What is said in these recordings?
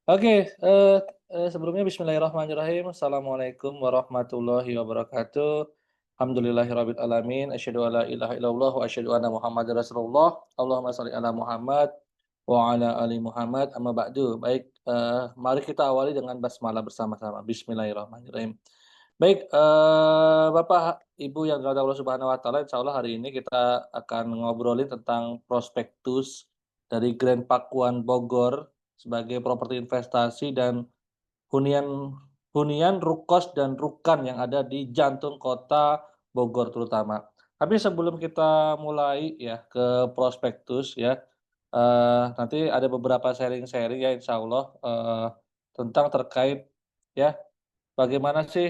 Oke, sebelumnya bismillahirrahmanirrahim. Assalamualaikum warahmatullahi wabarakatuh. Alhamdulillahirabbil alamin, asyhadu an la ilaha illallah wa asyhadu anna Muhammadar Rasulullah. Allahumma shalli ala Muhammad wa ala ali Muhammad, amma ba'du. Baik, mari kita awali dengan basmalah bersama-sama. Bismillahirrahmanirrahim. Baik, Bapak, Ibu yang dirahmati Allah Subhanahu wa taala, insyaallah hari ini kita akan ngobrolin tentang prospektus dari Grand Pakuan Bogor sebagai properti investasi dan hunian hunian, rukos, dan rukan yang ada di jantung kota Bogor terutama. Tapi sebelum kita mulai ya ke prospektus ya, nanti ada beberapa sharing-sharing ya insyaallah, tentang terkait ya bagaimana sih,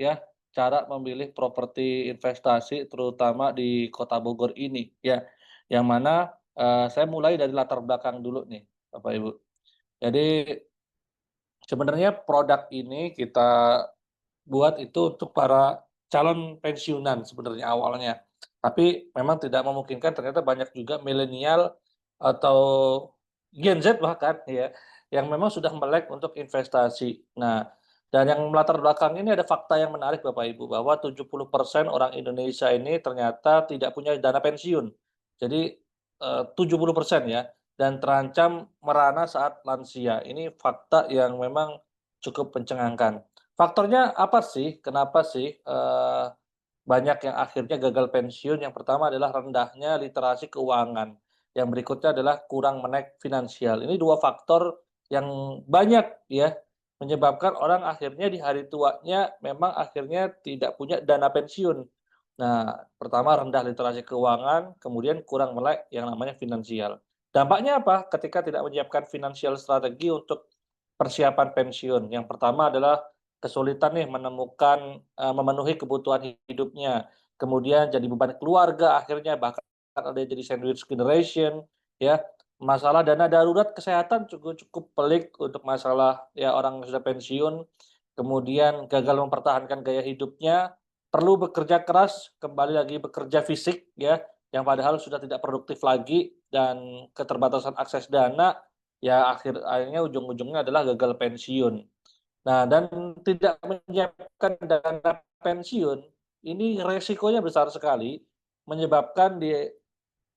ya cara memilih properti investasi terutama di Kota Bogor ini ya, yang mana, saya mulai dari latar belakang dulu nih Bapak Ibu. Jadi sebenarnya produk ini kita buat itu untuk para calon pensiunan sebenarnya awalnya. Tapi memang tidak memungkinkan ternyata banyak juga milenial atau Gen Z bahkan ya, yang memang sudah melek untuk investasi. Nah, dan yang melatar belakang ini ada fakta yang menarik Bapak Ibu, bahwa 70% orang Indonesia ini ternyata tidak punya dana pensiun. Jadi, 70% ya, dan terancam merana saat lansia. Ini fakta yang memang cukup mencengangkan. Faktornya apa sih? Kenapa sih, banyak yang akhirnya gagal pensiun? Yang pertama adalah rendahnya literasi keuangan, yang berikutnya adalah kurang melek finansial. Ini 2 faktor yang banyak ya, menyebabkan orang akhirnya di hari tuanya memang akhirnya tidak punya dana pensiun. Nah, pertama rendah literasi keuangan, kemudian kurang melek yang namanya finansial. Dampaknya apa? Ketika tidak menyiapkan financial strategi untuk persiapan pensiun. Yang pertama adalah kesulitan nih menemukan, memenuhi kebutuhan hidupnya, kemudian jadi beban keluarga akhirnya, bahkan ada yang jadi sandwich generation, ya. Masalah dana darurat kesehatan juga cukup pelik untuk masalah ya orang yang sudah pensiun, kemudian gagal mempertahankan gaya hidupnya, perlu bekerja keras, kembali lagi bekerja fisik ya, yang padahal sudah tidak produktif lagi dan keterbatasan akses dana, ya akhirnya ujung-ujungnya adalah gagal pensiun. Nah, dan tidak menyiapkan dana pensiun, ini resikonya besar sekali, menyebabkan di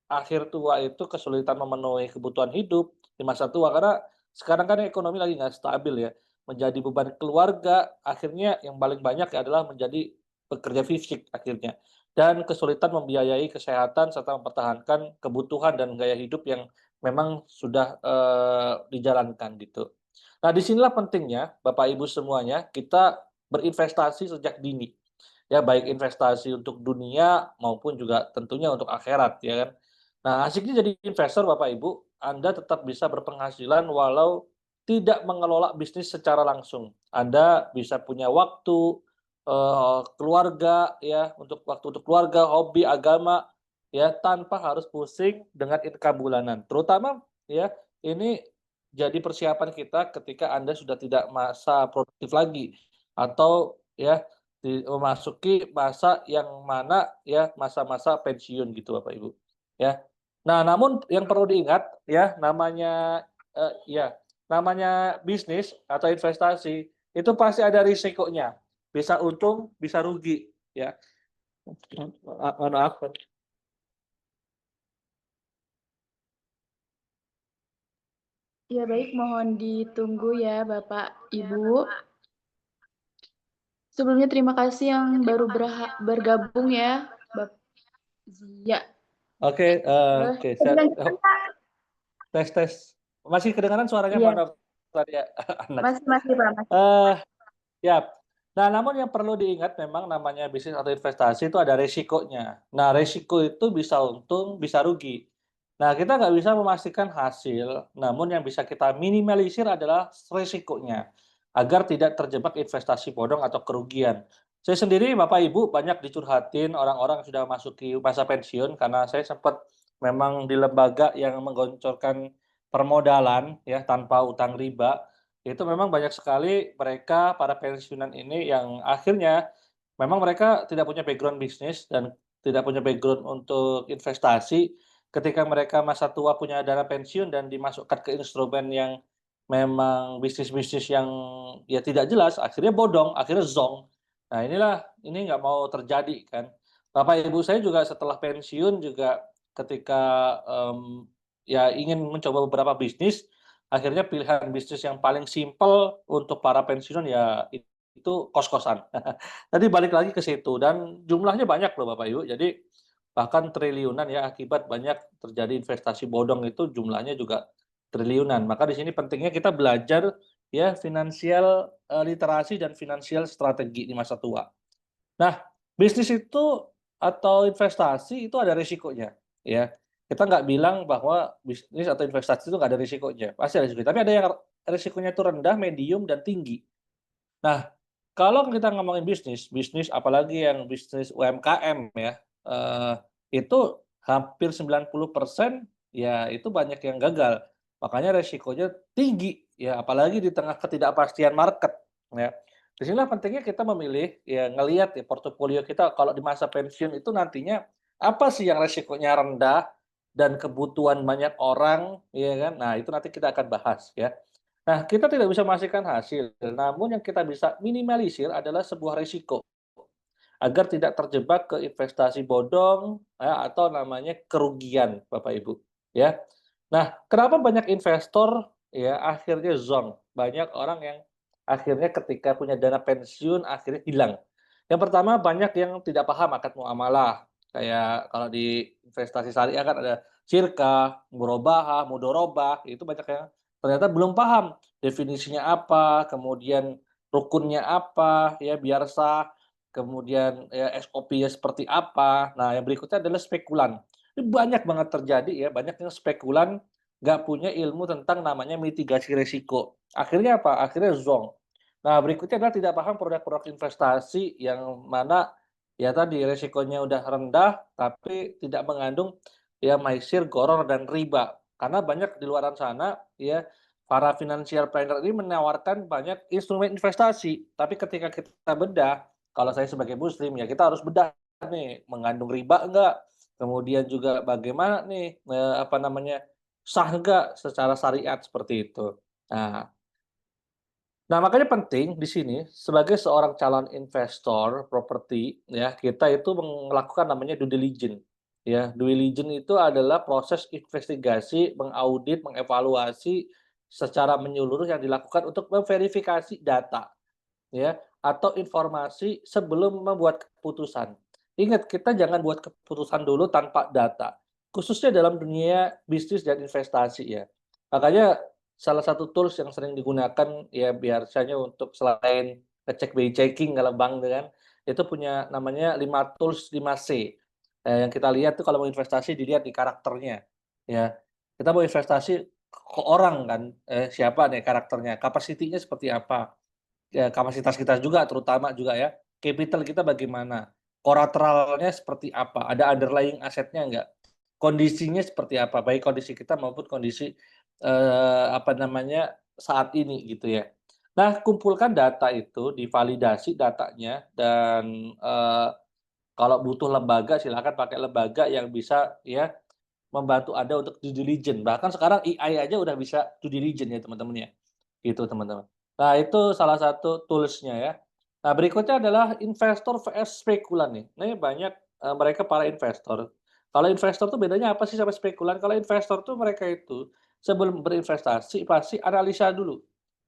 akhir tua itu kesulitan memenuhi kebutuhan hidup di masa tua, karena sekarang kan ekonomi lagi nggak stabil ya, menjadi beban keluarga, akhirnya yang paling banyak adalah menjadi pekerja fisik akhirnya, dan kesulitan membiayai kesehatan serta mempertahankan kebutuhan dan gaya hidup yang memang sudah, dijalankan gitu. Nah, disinilah pentingnya Bapak Ibu semuanya kita berinvestasi sejak dini, ya baik investasi untuk dunia maupun juga tentunya untuk akhirat ya kan. Nah, asiknya jadi investor Bapak Ibu, Anda tetap bisa berpenghasilan walau tidak mengelola bisnis secara langsung. Anda bisa punya waktu, keluarga ya, untuk waktu untuk keluarga, hobi, agama, ya tanpa harus pusing dengan income bulanan. Terutama ya, ini jadi persiapan kita ketika Anda sudah tidak masa produktif lagi atau ya memasuki masa yang mana ya masa-masa pensiun gitu Bapak Ibu, ya. Nah, namun yang perlu diingat ya namanya, ya, namanya bisnis atau investasi itu pasti ada risikonya, bisa untung, bisa rugi ya. Mohon maaf. Ya baik, mohon ditunggu ya Bapak, Ibu. Sebelumnya terima kasih yang baru bergabung ya, Bapak Zia. Oke, oke, Dilanjutkan, Pak? tes tes. Masih kedengaran suaranya? Iya, Mohon maaf tadi ya, anak. masih masih Pak, masih. Eh, Siap. Nah, namun yang perlu diingat memang namanya bisnis atau investasi itu ada resikonya. Nah, resiko itu bisa untung, bisa rugi. Nah, kita nggak bisa memastikan hasil, namun yang bisa kita minimalisir adalah resikonya, agar tidak terjebak investasi bodong atau kerugian. Saya sendiri, Bapak Ibu, banyak dicurhatin orang-orang yang sudah masuki masa pensiun, karena saya sempat memang di lembaga yang menggoncorkan permodalan ya tanpa utang riba, itu memang banyak sekali mereka para pensiunan ini yang akhirnya memang mereka tidak punya background bisnis dan tidak punya background untuk investasi. Ketika mereka masa tua punya dana pensiun dan dimasukkan ke instrumen yang memang bisnis-bisnis yang ya tidak jelas, akhirnya bodong, akhirnya zonk. Nah ini nggak mau terjadi kan. Bapak ibu saya juga setelah pensiun juga ketika, ya ingin mencoba beberapa bisnis, akhirnya pilihan bisnis yang paling simpel untuk para pensiunan ya itu kos-kosan. Tadi balik lagi ke situ dan jumlahnya banyak loh Bapak Ibu, jadi bahkan triliunan ya akibat banyak terjadi investasi bodong itu jumlahnya juga triliunan. Maka di sini pentingnya kita belajar ya finansial, literasi dan finansial strategi di masa tua. Nah, bisnis itu atau investasi itu ada risikonya, ya. Kita nggak bilang bahwa bisnis atau investasi itu nggak ada risikonya, pasti ada risikonya, tapi ada yang risikonya itu rendah, medium, dan tinggi. Nah, kalau kita ngomongin bisnis, bisnis apalagi yang bisnis UMKM ya, eee, itu hampir 90% ya itu banyak yang gagal. Makanya resikonya tinggi ya, apalagi di tengah ketidakpastian market ya. Di sinilah pentingnya kita memilih ya ngelihat ya portofolio kita kalau di masa pensiun itu nantinya apa sih yang resikonya rendah dan kebutuhan banyak orang, ya kan. Nah, itu nanti kita akan bahas ya. Nah, kita tidak bisa memastikan hasil, namun yang kita bisa minimalisir adalah sebuah risiko agar tidak terjebak ke investasi bodong ya, atau namanya kerugian, Bapak Ibu, ya. Nah, kenapa banyak investor ya akhirnya zonk? Banyak orang yang akhirnya ketika punya dana pensiun akhirnya hilang. Yang pertama banyak yang tidak paham akad muamalah. Kayak kalau di investasi syariah kan ada syirkah, murabahah, mudorobah, itu banyak yang ternyata belum paham definisinya apa, kemudian rukunnya apa, ya biar sah, kemudian ya SOP-nya seperti apa. Nah, yang berikutnya adalah spekulan. Ini banyak banget terjadi ya, banyak yang spekulan nggak punya ilmu tentang namanya mitigasi risiko. Akhirnya apa? Akhirnya zonk. Nah, berikutnya adalah tidak paham produk-produk investasi yang mana ya tadi resikonya udah rendah, tapi tidak mengandung ya maisir, gharar, dan riba. Karena banyak di luaran sana ya para financial planner ini menawarkan banyak instrumen investasi, tapi ketika kita bedah, kalau saya sebagai muslim ya kita harus bedah nih, mengandung riba enggak, kemudian juga bagaimana nih, apa namanya, sah enggak secara syariat seperti itu. Nah makanya penting di sini sebagai seorang calon investor properti ya, kita itu melakukan namanya due diligence ya. Due diligence itu adalah proses investigasi, mengaudit, mengevaluasi secara menyeluruh yang dilakukan untuk memverifikasi data ya, atau informasi sebelum membuat keputusan. Ingat, kita jangan buat keputusan dulu tanpa data, khususnya dalam dunia bisnis dan investasi ya. Makanya salah satu tools yang sering digunakan ya biasanya untuk selain ngecek BI checking kalau bank itu kan, itu punya namanya 5 tools 5C. Yang kita lihat tuh kalau mau investasi dilihat di karakternya, ya. Kita mau investasi ke orang kan, siapa nih karakternya, kapasitinya seperti apa. Ya, kapasitas kita juga terutama juga ya, capital kita bagaimana, kolateralnya seperti apa, ada underlying asetnya enggak, kondisinya seperti apa, baik kondisi kita maupun kondisi, apa namanya, saat ini gitu ya. Nah, kumpulkan data itu, divalidasi datanya dan, kalau butuh lembaga silakan pakai lembaga yang bisa ya, membantu Anda untuk due diligence, bahkan sekarang AI aja udah bisa due diligence ya teman-teman ya, gitu teman-teman. Nah itu salah satu tools-nya ya. Nah berikutnya adalah investor vs spekulan nih. Ini banyak, mereka para investor. Kalau investor tuh bedanya apa sih sama spekulan? Kalau investor tuh mereka itu sebelum berinvestasi pasti analisa dulu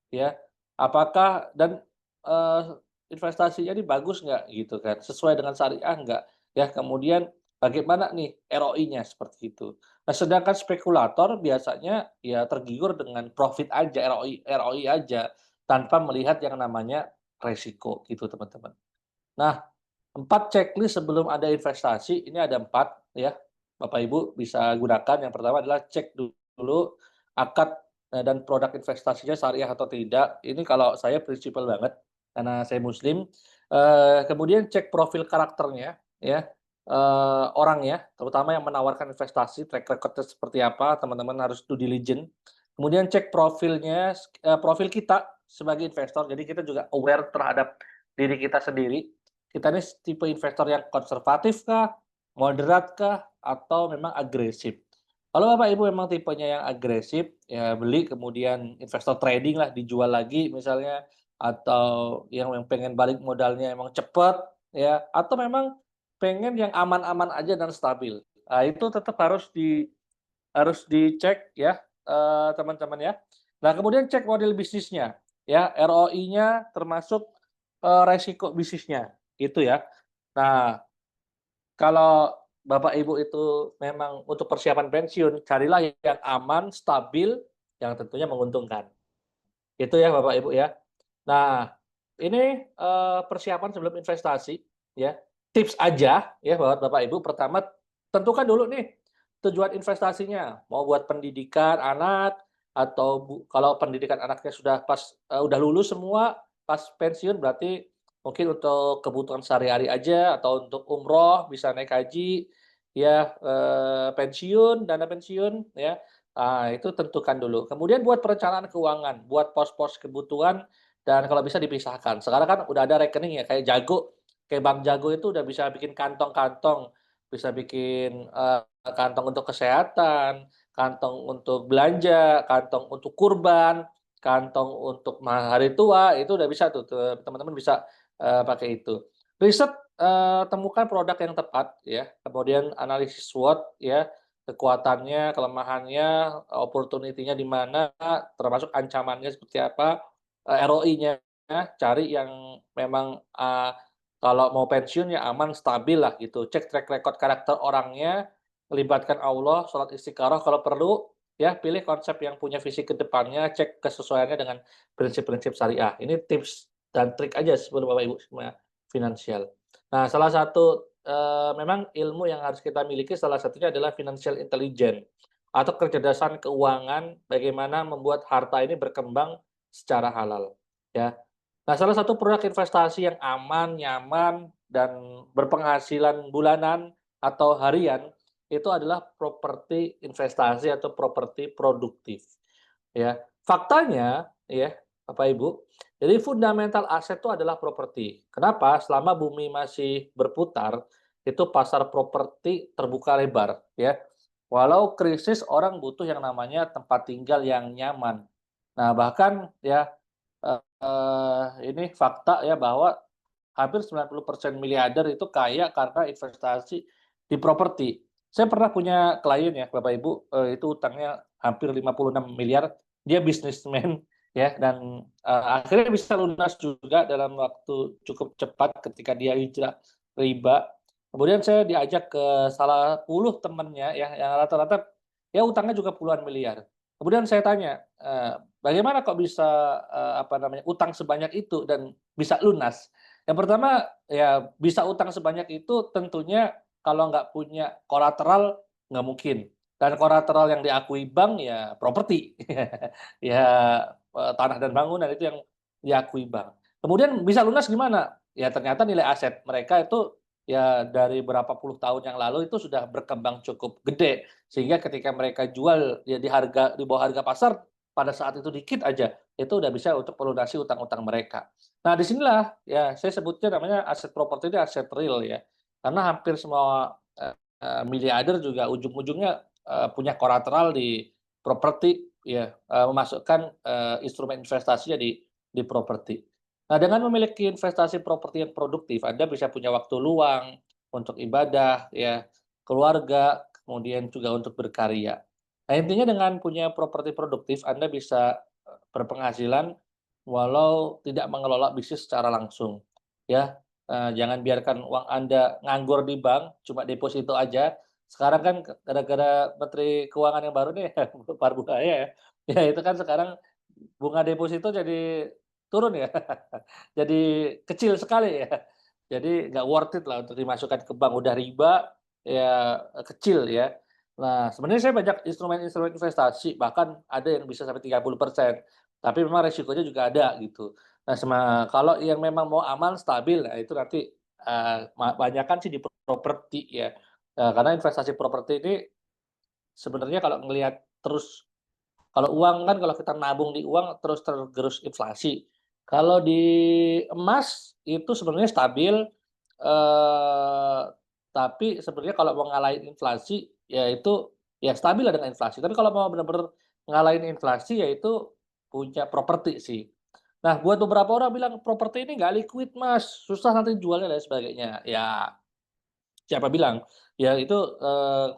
ya, apakah dan, eee, investasinya ini bagus nggak gitu kan, sesuai dengan syariah nggak, ya kemudian bagaimana nih ROI-nya seperti itu. Nah sedangkan spekulator biasanya ya tergiur dengan profit aja, ROI aja, tanpa melihat yang namanya resiko gitu teman-teman. Nah 4 checklist sebelum ada investasi, ini ada 4 ya, Bapak Ibu bisa gunakan. Yang pertama adalah cek dulu akad, dan produk investasinya syariah atau tidak. Ini kalau saya prinsipil banget, karena saya muslim. Kemudian cek profil karakternya ya, orangnya, terutama yang menawarkan investasi, track record-nya seperti apa, teman-teman harus due diligence. Kemudian cek profilnya, profil kita sebagai investor, jadi kita juga aware terhadap diri kita sendiri, kita ini tipe investor yang konservatif kah, moderat kah, atau memang agresif. Kalau Bapak Ibu memang tipenya yang agresif, ya beli kemudian investor trading lah, dijual lagi misalnya, atau yang pengen balik modalnya emang cepet, ya, atau memang pengen yang aman-aman aja dan stabil. Nah, itu tetap harus dicek ya, teman-teman ya. Nah, kemudian cek model bisnisnya, ya, ROI-nya termasuk, resiko bisnisnya, gitu ya. Nah, kalau Bapak Ibu itu memang untuk persiapan pensiun, carilah yang aman, stabil, yang tentunya menguntungkan. Itu ya Bapak Ibu ya. Nah, ini, persiapan sebelum investasi ya, tips aja ya buat Bapak Ibu, pertama tentukan dulu nih tujuan investasinya, mau buat pendidikan anak atau kalau pendidikan anaknya udah lulus semua, pas pensiun berarti mungkin untuk kebutuhan sehari-hari aja atau untuk umroh, bisa naik haji, ya, pensiun, dana pensiun ya. Ah, itu tentukan dulu. Kemudian buat perencanaan keuangan, buat pos-pos kebutuhan dan kalau bisa dipisahkan. Sekarang kan udah ada rekening ya, kayak Jago, kayak Bank Jago itu udah bisa bikin kantong-kantong, bisa bikin, kantong untuk kesehatan, kantong untuk belanja, kantong untuk kurban, kantong untuk hari tua, itu udah bisa tuh teman-teman bisa, pakai itu. Riset, temukan produk yang tepat ya, kemudian analisis SWOT ya, kekuatannya, kelemahannya, opportunity-nya di mana, termasuk ancamannya seperti apa, ROI-nya, cari yang memang, kalau mau pensiun ya aman, stabil lah gitu. Cek track record karakter orangnya, melibatkan Allah, sholat istikharah kalau perlu, ya pilih konsep yang punya visi ke depannya, cek kesesuaiannya dengan prinsip-prinsip syariah. Ini tips dan trik aja sebelum Bapak Ibu semua finansial. Nah, salah satu, memang ilmu yang harus kita miliki salah satunya adalah financial intelligence atau kecerdasan keuangan, bagaimana membuat harta ini berkembang secara halal, ya. Nah, salah satu produk investasi yang aman, nyaman, dan berpenghasilan bulanan atau harian, itu adalah properti investasi atau properti produktif, ya. Faktanya, ya, Bapak Ibu, jadi fundamental aset itu adalah properti. Kenapa? Selama bumi masih berputar, itu pasar properti terbuka lebar, ya. Walau krisis, orang butuh yang namanya tempat tinggal yang nyaman. Nah, bahkan ya, ini fakta ya bahwa hampir 90% miliarder itu kaya karena investasi di properti. Saya pernah punya klien ya Bapak Ibu, itu utangnya hampir 56 miliar, dia bisnismen ya dan, akhirnya bisa lunas juga dalam waktu cukup cepat ketika dia hijrah riba. Kemudian saya diajak ke salah puluh temennya ya, yang rata-rata ya utangnya juga puluhan miliar. Kemudian saya tanya, "Bagaimana kok bisa, apa namanya, utang sebanyak itu dan bisa lunas?" Yang pertama, ya bisa utang sebanyak itu tentunya kalau nggak punya kolateral nggak mungkin, dan kolateral yang diakui bank ya properti. Ya, tanah dan bangunan itu yang diakui bank. Kemudian bisa lunas gimana? Ya ternyata nilai aset mereka itu ya dari berapa puluh tahun yang lalu itu sudah berkembang cukup gede, sehingga ketika mereka jual ya di bawah harga pasar, pada saat itu dikit aja, itu udah bisa untuk melunasi utang-utang mereka. Nah, di sinilah ya saya sebutnya namanya aset properti ini aset real ya. Karena hampir semua, miliarder juga ujung-ujungnya, punya kolateral di properti ya, memasukkan, instrumen investasinya di properti. Nah, dengan memiliki investasi properti yang produktif, Anda bisa punya waktu luang untuk ibadah ya, keluarga, kemudian juga untuk berkarya. Nah, intinya dengan punya properti produktif, Anda bisa, berpenghasilan walau tidak mengelola bisnis secara langsung, ya. Jangan biarkan uang Anda nganggur di bank, cuma deposito aja. Sekarang kan gara-gara Menteri Keuangan yang baru nih, Pak Buhaya ya, ya itu kan sekarang bunga deposito jadi turun ya, jadi kecil sekali ya. Jadi nggak worth it lah untuk dimasukkan ke bank, udah riba, ya kecil ya. Nah, sebenarnya saya banyak instrumen-instrumen investasi, bahkan ada yang bisa sampai 30%, tapi memang resikonya juga ada gitu. Nah, kalau yang memang mau aman, stabil, nah itu nanti, banyakan sih di properti ya. Karena investasi properti ini sebenarnya kalau ngelihat terus kalau uang kan kalau kita nabung di uang terus tergerus inflasi. Kalau di emas itu sebenarnya stabil, eee, tapi sebenarnya kalau mau ngalahin inflasi, ya itu ya stabil lah dengan inflasi. Tapi kalau mau benar-benar ngalahin inflasi, yaitu punya properti sih. Nah, buat beberapa orang bilang, "Properti ini nggak liquid Mas, susah nanti jualnya dan sebagainya." Ya, siapa bilang? Ya itu,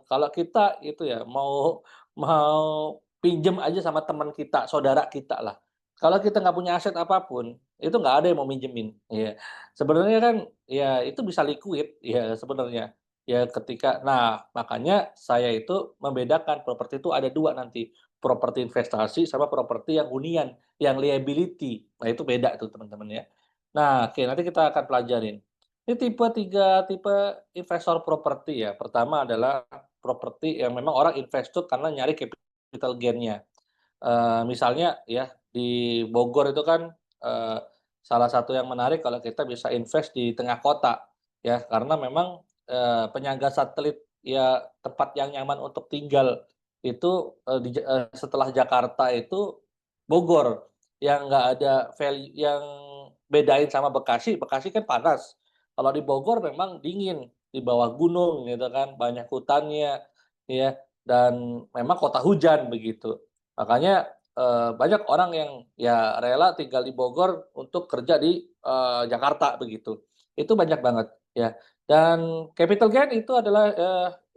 kalau kita itu ya mau mau pinjem aja sama teman kita, saudara kita lah. Kalau kita nggak punya aset apapun, itu nggak ada yang mau minjemin, ya. Sebenarnya kan ya itu bisa liquid ya sebenarnya. Ya ketika nah makanya saya itu membedakan properti itu ada 2 nanti, properti investasi sama properti yang hunian, yang liability. Nah itu beda tuh teman-teman ya. Nah oke nanti kita akan pelajarin. Ini tipe investor properti ya. Pertama adalah properti yang memang orang investor karena nyari capital gain-nya. Misalnya ya di Bogor itu kan, eee, salah satu yang menarik kalau kita bisa invest di tengah kota, ya. Karena memang, penyangga satelit ya tempat yang nyaman untuk tinggal itu, setelah Jakarta itu Bogor, yang nggak ada yang bedain sama Bekasi, Bekasi kan panas. Kalau di Bogor memang dingin, di bawah gunung gitu kan, banyak hutannya, ya, dan memang kota hujan begitu. Makanya, banyak orang yang ya rela tinggal di Bogor untuk kerja di, Jakarta begitu. Itu banyak banget ya. Dan capital gain itu adalah,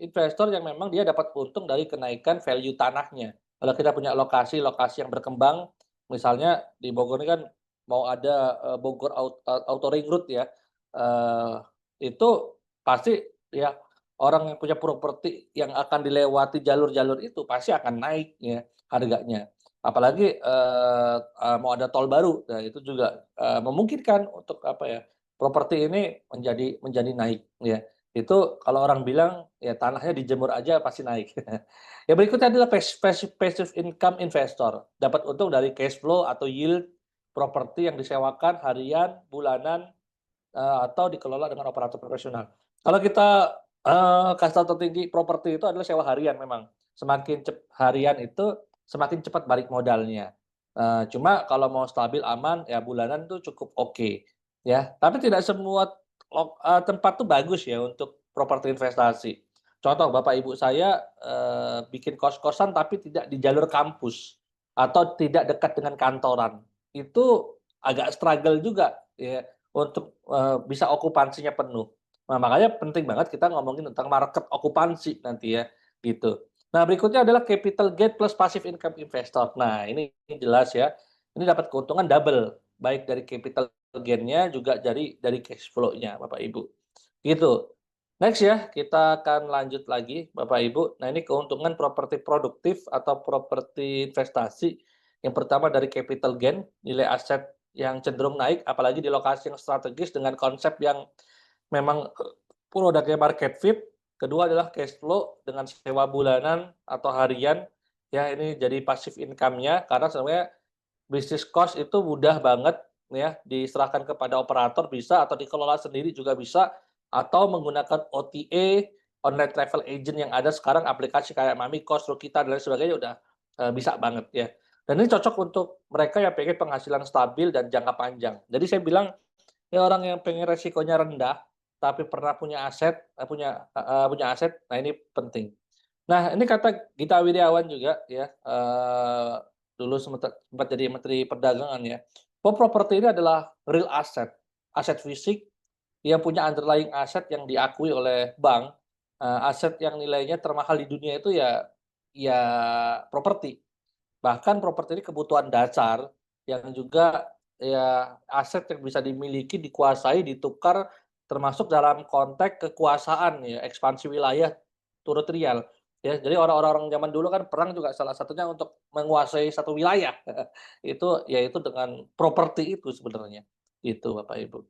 investor yang memang dia dapat untung dari kenaikan value tanahnya. Kalau kita punya lokasi-lokasi yang berkembang, misalnya di Bogor ini kan mau ada, Bogor Auto Ring Road ya, eee, itu pasti ya orang yang punya properti yang akan dilewati jalur-jalur itu pasti akan naik ya harganya. Apalagi, mau ada tol baru, nah itu juga, memungkinkan untuk apa ya, properti ini menjadi naik ya. Itu kalau orang bilang, ya tanahnya dijemur aja pasti naik. Yang berikutnya adalah passive income investor, dapat untung dari cash flow atau yield properti yang disewakan harian, bulanan, atau dikelola dengan operator profesional. Kalau kita, kasta tertinggi properti itu adalah sewa harian memang. Semakin harian itu semakin cepat balik modalnya. Cuma kalau mau stabil, aman, ya bulanan tuh cukup oke, ya. Tapi tidak semua tempat tuh bagus ya untuk properti investasi. Contoh bapak ibu saya, bikin kos-kosan tapi tidak di jalur kampus, atau tidak dekat dengan kantoran. Itu agak struggle juga ya. Untuk, bisa okupansinya penuh. Nah, makanya penting banget kita ngomongin tentang market okupansi nanti ya, gitu. Nah, berikutnya adalah capital gain plus passive income investor. Nah, ini jelas ya, ini dapat keuntungan double, baik dari capital gain-nya juga dari cash flow-nya, Bapak Ibu, gitu. Next ya, kita akan lanjut lagi, Bapak Ibu. Nah, ini keuntungan properti produktif atau properti investasi. Yang pertama dari capital gain, nilai aset yang cenderung naik, apalagi di lokasi yang strategis dengan konsep yang memang, produknya market fit. Kedua adalah cash flow dengan sewa bulanan atau harian, ya ini jadi passive income-nya karena sebenarnya bisnis cost itu mudah banget ya, diserahkan kepada operator bisa atau dikelola sendiri juga bisa, atau menggunakan OTA, online travel agent yang ada sekarang aplikasi kayak Mamikos, Trukita, dan lain sebagainya udah, bisa banget ya. Dan ini cocok untuk mereka yang pengen penghasilan stabil dan jangka panjang. Jadi saya bilang, ya orang yang pengen resikonya rendah, tapi pernah punya aset, punya aset, nah ini penting. Nah, ini kata Gita Wirjawan juga ya, dulu sempat jadi Menteri Perdagangan ya, bahwa properti ini adalah real asset, aset fisik yang punya underlying aset yang diakui oleh bank, aset yang nilainya termahal di dunia itu ya properti. Bahkan properti ini kebutuhan dasar yang juga ya aset yang bisa dimiliki, dikuasai, ditukar, termasuk dalam konteks kekuasaan ya, ekspansi wilayah turut real. Ya, jadi orang-orang zaman dulu kan perang juga salah satunya untuk menguasai satu wilayah. Itu yaitu dengan properti itu sebenarnya. Itu Bapak Ibu.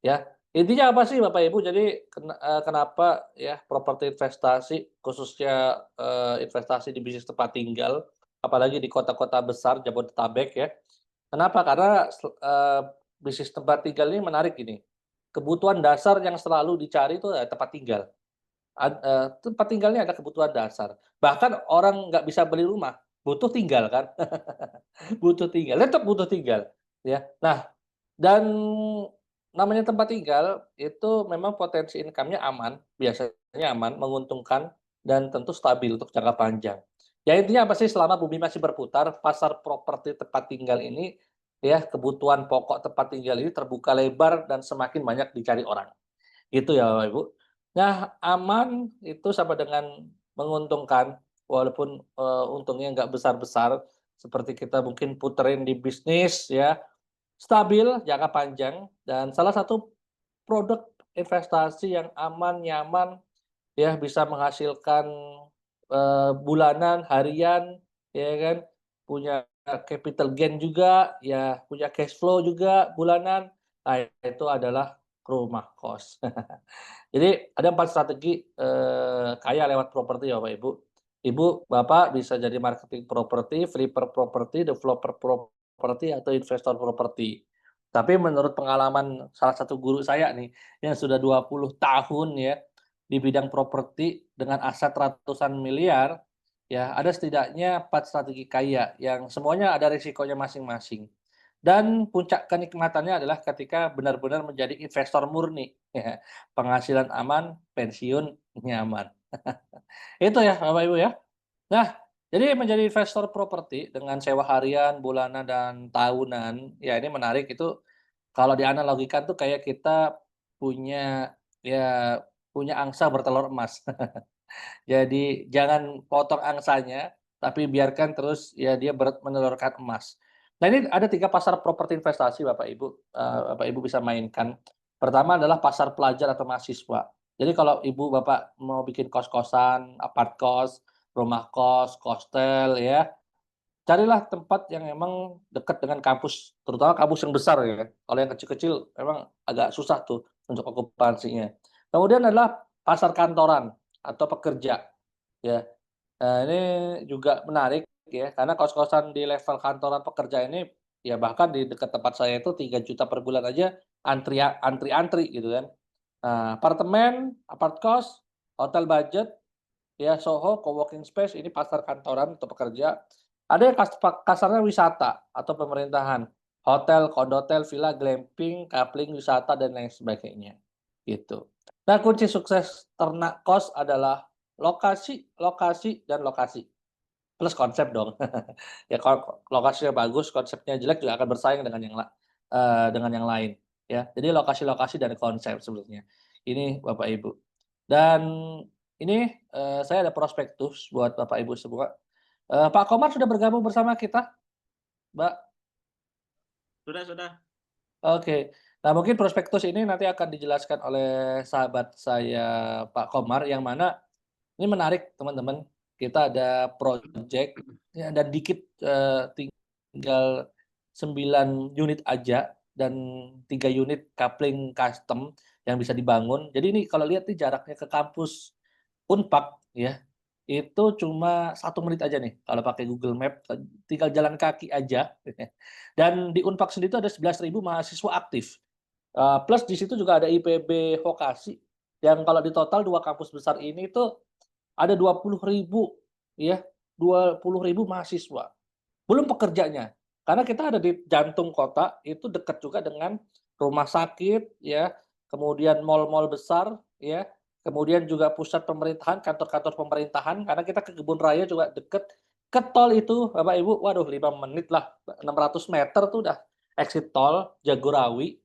Ya, intinya apa sih Bapak Ibu? Jadi kenapa ya properti investasi khususnya, investasi di bisnis tempat tinggal, apalagi di kota-kota besar Jabodetabek ya. Kenapa? Karena bisnis tempat tinggal ini menarik gini, kebutuhan dasar yang selalu dicari itu ya tempat tinggal. Tempat tinggalnya ada kebutuhan dasar. Bahkan orang nggak bisa beli rumah, butuh tinggal kan, butuh tinggal, tetap butuh tinggal, ya. Nah, dan namanya tempat tinggal itu memang potensi income-nya aman, biasanya aman, menguntungkan. dan tentu stabil untuk jangka panjang. Ya intinya apa sih, selama bumi masih berputar, pasar properti tempat tinggal ini, ya kebutuhan pokok tempat tinggal ini terbuka lebar dan semakin banyak dicari orang. Gitu ya Bapak Ibu. Nah, aman itu sama dengan menguntungkan, walaupun, untungnya nggak besar-besar, seperti kita mungkin puterin di bisnis ya, stabil jangka panjang, dan salah satu produk investasi yang aman, nyaman, ya bisa menghasilkan, bulanan, harian, ya kan, punya capital gain juga, ya punya cash flow juga bulanan. Nah, itu adalah rumah kos. Jadi ada 4 strategi, kaya lewat properti ya Bapak Ibu. Ibu, Bapak bisa jadi marketing properti, flipper properti, developer properti, atau investor properti. Tapi menurut pengalaman salah satu guru saya nih, yang sudah 20 tahun ya, di bidang properti dengan aset ratusan miliar, ya ada setidaknya 4 strategi kaya yang semuanya ada risikonya masing-masing. Dan puncak kenikmatannya adalah ketika benar-benar menjadi investor murni, ya. Penghasilan aman, pensiun nyaman. Itu ya Bapak Ibu ya. Nah, jadi menjadi investor properti dengan sewa harian, bulanan, dan tahunan, ya ini menarik itu kalau dianalogikan tuh kayak kita punya ya punya angsa bertelur emas. Jadi jangan potong angsanya, tapi biarkan terus ya dia menelurkan emas. Nah ini ada 3 pasar properti investasi Bapak Ibu, Bapak Ibu bisa mainkan. Pertama adalah pasar pelajar atau mahasiswa. Jadi kalau Ibu Bapak mau bikin kos-kosan, apart kos, rumah kos, hostel ya, carilah tempat yang emang dekat dengan kampus, terutama kampus yang besar ya. Kalau yang kecil-kecil memang agak susah tuh untuk okupansinya. Kemudian adalah pasar kantoran atau pekerja. Ya, ini juga menarik ya, karena kos-kosan di level kantoran pekerja ini, ya bahkan di dekat tempat saya itu 3 juta per bulan aja antri-antri gitu kan. Nah, apartemen, apart kos, hotel budget, ya SOHO, co-working space, ini pasar kantoran untuk pekerja. Ada yang kasarnya wisata atau pemerintahan, hotel, kondotel, villa, glamping, coupling wisata, dan lain sebagainya, gitu. Nah, kunci sukses ternak kos adalah lokasi, lokasi, dan lokasi. Plus konsep dong. Ya kalau lokasinya bagus, konsepnya jelek juga akan bersaing dengan yang lain, ya. Jadi lokasi-lokasi dan konsep sebenarnya. Ini Bapak Ibu. Dan ini, saya ada prospektus buat Bapak Ibu semua. Pak Komar sudah bergabung bersama kita, Mbak? Sudah. Oke. Nah, mungkin prospektus ini nanti akan dijelaskan oleh sahabat saya, Pak Komar, yang mana ini menarik teman-teman. Kita ada project ya dan dikit, tinggal 9 unit aja dan 3 unit coupling custom yang bisa dibangun. Jadi ini kalau lihat nih jaraknya ke kampus Unpad ya, itu cuma 1 menit aja nih kalau pakai Google Map, tinggal jalan kaki aja. Dan di Unpad sendiri itu ada 11.000 mahasiswa aktif, plus di situ juga ada IPB Vokasi yang kalau di total 2 kampus besar ini tuh ada 20.000 ya, 20.000 mahasiswa. Belum pekerjanya, karena kita ada di jantung kota, itu dekat juga dengan rumah sakit ya, kemudian mal-mal besar ya, kemudian juga pusat pemerintahan, kantor-kantor pemerintahan, karena kita ke kebun raya juga deket, ke tol itu Bapak Ibu, waduh 5 menit lah, 600 meter tuh udah exit tol Jagorawi.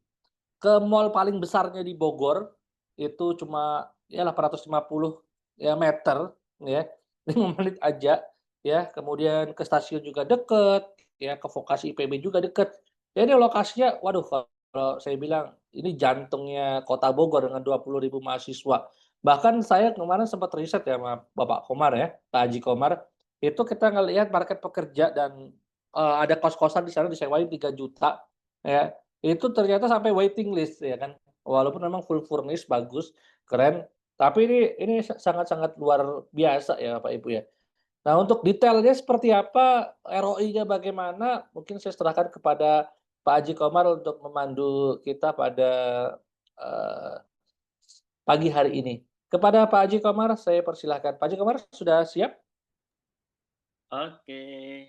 Ke mall paling besarnya di Bogor, itu cuma ya 850 ya meter ya, 5 menit aja ya, kemudian ke stasiun juga deket, ya ke Vokasi IPB juga deket. Ya ini lokasinya waduh kalau saya bilang ini jantungnya kota Bogor dengan 20.000 mahasiswa. Bahkan saya kemarin sempat riset ya sama Bapak Komar ya, Pak Haji Komar, itu kita ngelihat market pekerja dan, ada kos-kosan di sana disewain 3 juta ya. Itu ternyata sampai waiting list ya kan, walaupun memang full furnish bagus, keren, tapi ini sangat-sangat luar biasa ya Bapak Ibu ya. Nah untuk detailnya seperti apa, ROI-nya bagaimana, mungkin saya serahkan kepada Pak Haji Komar untuk memandu kita pada, eee, pagi hari ini. Kepada Pak Haji Komar saya persilahkan. Pak Haji Komar sudah siap? Oke,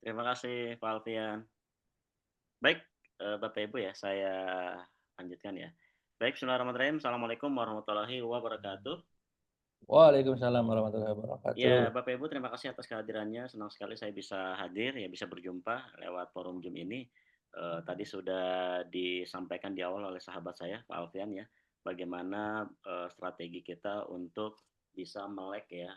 terima kasih Pak Alfian. Baik, Bapak Ibu ya, saya lanjutkan ya. Baik, bismillahirrahmanirrahim. Assalamualaikum warahmatullahi wabarakatuh. Waalaikumsalam warahmatullahi wabarakatuh. Ya, Bapak Ibu terima kasih atas kehadirannya. Senang sekali saya bisa hadir, ya bisa berjumpa lewat forum Zoom ini. Tadi sudah disampaikan di awal oleh sahabat saya, Pak Alfian ya, bagaimana strategi kita untuk bisa melek ya